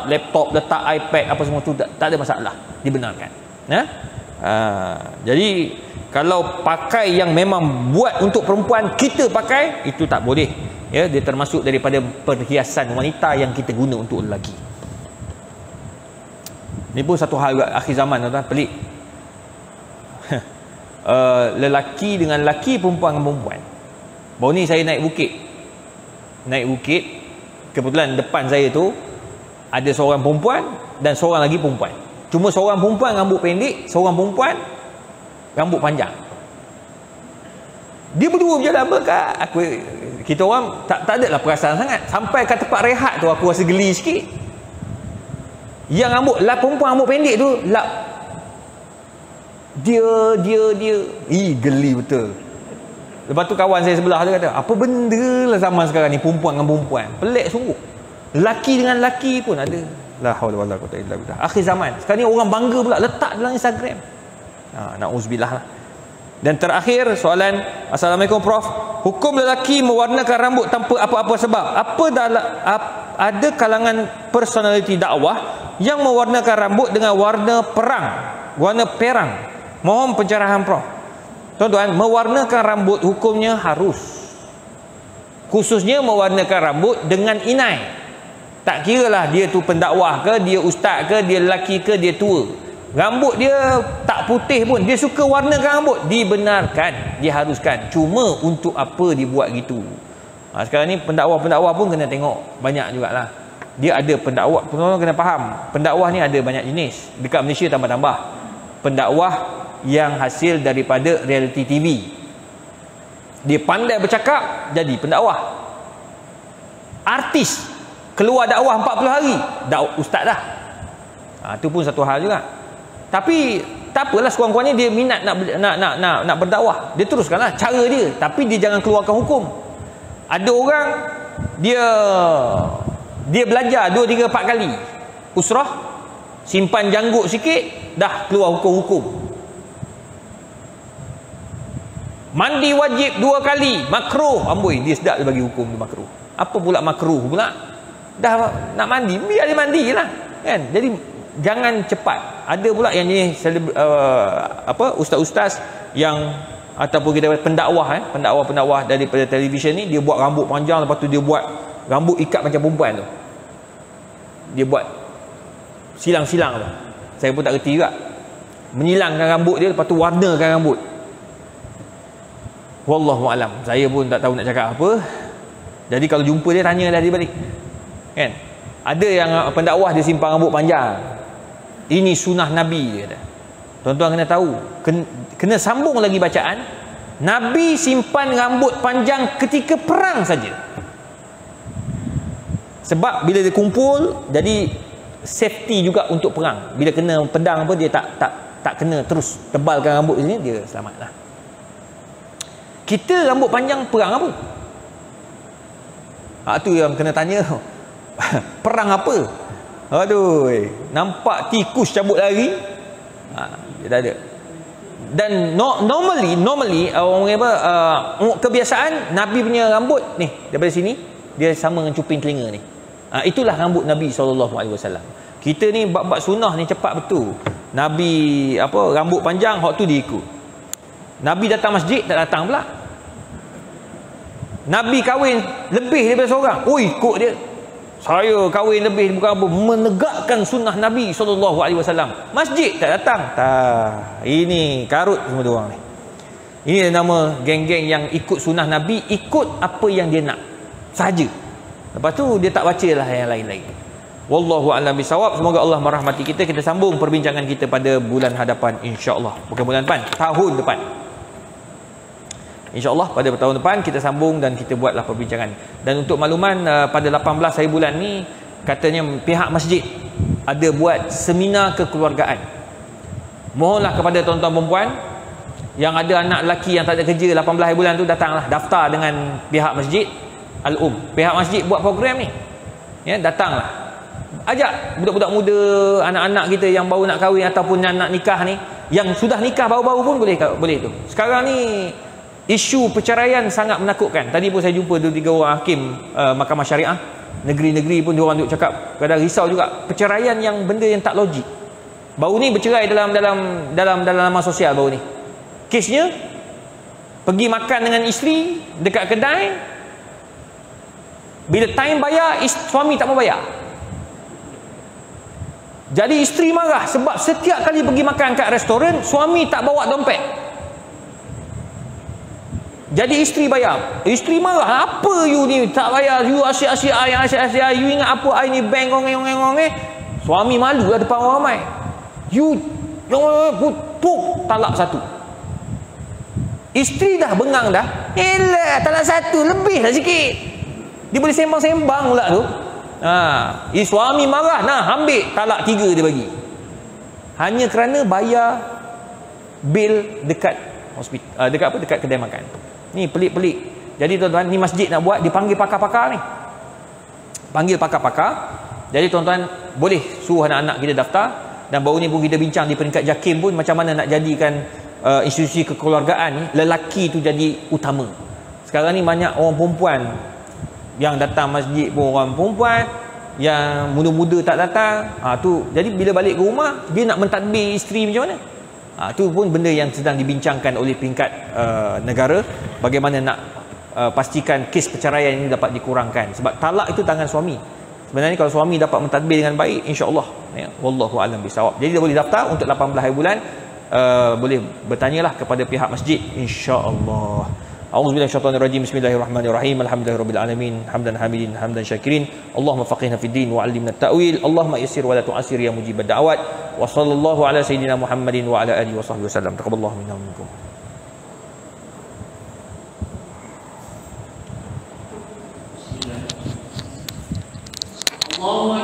laptop, letak iPad, apa semua tu, tak ada masalah, dibenarkan. Jadi kalau pakai yang memang buat untuk perempuan, kita pakai, itu tak boleh. Ya, dia termasuk daripada perhiasan wanita yang kita guna untuk lelaki. Ini pun satu hal akhir zaman, tuan-tuan, pelik. Lelaki dengan lelaki, perempuan dengan perempuan. Baru ni saya naik bukit, kebetulan depan saya tu ada seorang perempuan dan seorang lagi perempuan. Cuma seorang perempuan rambut pendek, seorang perempuan rambut panjang. Dia berdua berjalan berkat. Kita orang tak adalah perasaan sangat. Sampai kat tempat rehat tu aku rasa geli sikit. Yang perempuan rambut pendek tu dia geli betul. Lepas tu kawan saya sebelah dia kata, apa benda lah zaman sekarang ni, perempuan dengan perempuan, pelik sungguh. Lelaki dengan lelaki pun ada. La haula wala quwwata illa billah. Akhir zaman. Sekarang ni orang bangga pula letak dalam Instagram. Na'udzubillah lah. Dan terakhir soalan, Assalamualaikum Prof. Hukum lelaki mewarnakan rambut tanpa apa-apa sebab. Ada kalangan personaliti dakwah yang mewarnakan rambut dengan warna perang. Mohon pencerahan Prof. Tuan-tuan, mewarnakan rambut hukumnya harus. Khususnya mewarnakan rambut dengan inai. Tak kira lah dia tu pendakwah ke, dia ustaz ke, dia lelaki ke, dia tua. Rambut dia tak putih pun, dia suka warnakan rambut, dibenarkan, diharuskan. Cuma untuk apa dibuat gitu? Sekarang ni pendakwah-pendakwah pun kena tengok banyak jugalah. Dia ada pendakwah, penonton kena faham, pendakwah ni ada banyak jenis. Dekat Malaysia tambah-tambah. Pendakwah yang hasil daripada reality TV. Dia pandai bercakap, jadi pendakwah. Artis keluar dakwah 40 hari, ustaz dah. Itu pun satu hal juga. Tapi tak apalah, sekurang-kurangnya dia minat nak berdakwah, dia teruskanlah cara dia, tapi dia jangan keluarkan hukum. Ada orang dia belajar 2, 3, 4 kali usrah, simpan janggut sikit, dah keluar hukum-hukum. Mandi wajib 2 kali, makruh, amboi dia sedap dia bagi hukum dia makruh. Apa pula makruh pula? Dah nak mandi, biar dia mandi je lah kan. Jadi jangan cepat. Ada pula yang ni ustaz-ustaz yang ataupun kita pendakwah pendakwah daripada televisyen ni, dia buat rambut panjang, lepas tu dia buat rambut ikat macam perempuan tu, dia buat silang-silang tu. Saya pun tak reti juga, menyilangkan rambut dia, lepas tu warnakan rambut. Wallahu alam, saya pun tak tahu nak cakap apa. Jadi kalau jumpa dia, tanyalah dia balik kan. Ada yang pendakwah dia simpan rambut panjang, ini sunnah Nabi dia kata. Tuan-tuan kena tahu, kena sambung lagi bacaan. Nabi simpan rambut panjang ketika perang saja, sebab bila dia kumpul jadi safety juga untuk perang. Bila kena pedang apa, dia tak kena terus tebalkan rambut sini, dia selamatlah. Kita rambut panjang perang apa? Tu yang kena tanya. Perang apa? Aduh, nampak tikus cabut lari, dia tak ada. Dan normally orang apa, kebiasaan Nabi punya rambut ni daripada sini dia sama dengan cuping telinga ni. Itulah rambut Nabi SAW. Kita ni bab-bab sunnah ni cepat betul. Nabi rambut panjang, hak tu dia ikut. Nabi datang masjid, tak datang pula. Nabi kahwin lebih daripada seorang, ikut dia. Saya kahwin lebih, bukan apa, menegakkan sunnah Nabi SAW. Masjid tak datang. Ini karut semua diorang ni. Ini nama geng-geng yang ikut sunnah Nabi, ikut apa yang dia nak sahaja. Lepas tu dia tak baca lah yang lain-lain. Wallahu a'lam bisawab. Semoga Allah merahmati kita. Kita sambung perbincangan kita pada bulan hadapan, insya-Allah. Bukan bulan depan, tahun depan. InsyaAllah pada tahun depan kita sambung dan kita buatlah perbincangan. Dan untuk makluman, pada 18 hari bulan ni katanya pihak masjid ada buat seminar kekeluargaan. Mohonlah kepada tuan-tuan perempuan yang ada anak lelaki yang tak ada kerja 18 hari bulan tu, datanglah daftar dengan pihak masjid Al-Um. Pihak masjid buat program ni, ya, datanglah, ajak budak-budak muda, anak-anak kita yang baru nak kahwin ataupun yang nak nikah ni, yang sudah nikah baru-baru pun boleh tu. Sekarang ni isu perceraian sangat menakutkan. Tadi pun saya jumpa 2-3 orang hakim mahkamah syariah negeri-negeri pun diorang duk cakap, kadang risau juga perceraian yang benda yang tak logik. Baru ni bercerai dalam laman sosial baru ni. Kesnya pergi makan dengan isteri dekat kedai, bila time bayar suami tak mau bayar. Jadi isteri marah sebab setiap kali pergi makan kat restoran suami tak bawa dompet. Jadi isteri bayar. Isteri marah, apa you ni tak bayar, you asyik-asyik I, you ingat apa I ni bank ngongeng. Suami malu lah depan orang ramai. You putuk, talak 1. Isteri dah bengang dah, elah talak 1 lebih lah sikit. Dia boleh sembang-sembang pula tu. Suami marah, ambil talak 3 dia bagi. Hanya kerana bayar bil dekat hospital, dekat kedai makan. Ni pelik-pelik. Jadi tuan-tuan, ni masjid nak buat, dipanggil pakar-pakar ni. Panggil pakar-pakar. Jadi tuan-tuan boleh suruh anak-anak kita daftar. Dan baru ni pun kita bincang di peringkat JAKIM pun, macam mana nak jadikan institusi kekeluargaan ni lelaki tu jadi utama. Sekarang ni banyak orang perempuan yang datang masjid pun orang perempuan, yang muda-muda tak datang. Tu jadi bila balik ke rumah dia nak mentadbir isteri macam mana? Tu pun benda yang sedang dibincangkan oleh peringkat negara, bagaimana nak pastikan kes perceraian ini dapat dikurangkan. Sebab talak itu tangan suami. Sebenarnya kalau suami dapat mentadbir dengan baik, insya-Allah, ya, wallahu a'lam bisawab. Jadi dia boleh daftar untuk 18 hari bulan, boleh bertanyalah kepada pihak masjid, insya-Allah. A'udzubillahi minasyaitonirrajim. Bismillahirrahmanirrahim. Alhamdulillahirabbil alamin. Hamdan hamidin, hamdan syakirin. Allahumma faqihna fid din wa 'allimna at-ta'wil. Allahumma yassir wa la tu'assir ya mujibad da'awat. Wa sallallahu ala sayyidina Muhammadin wa ala alihi wa sahbihi wasallam. Taqabbalallahu minna wa minkum. Bismillah. Allahu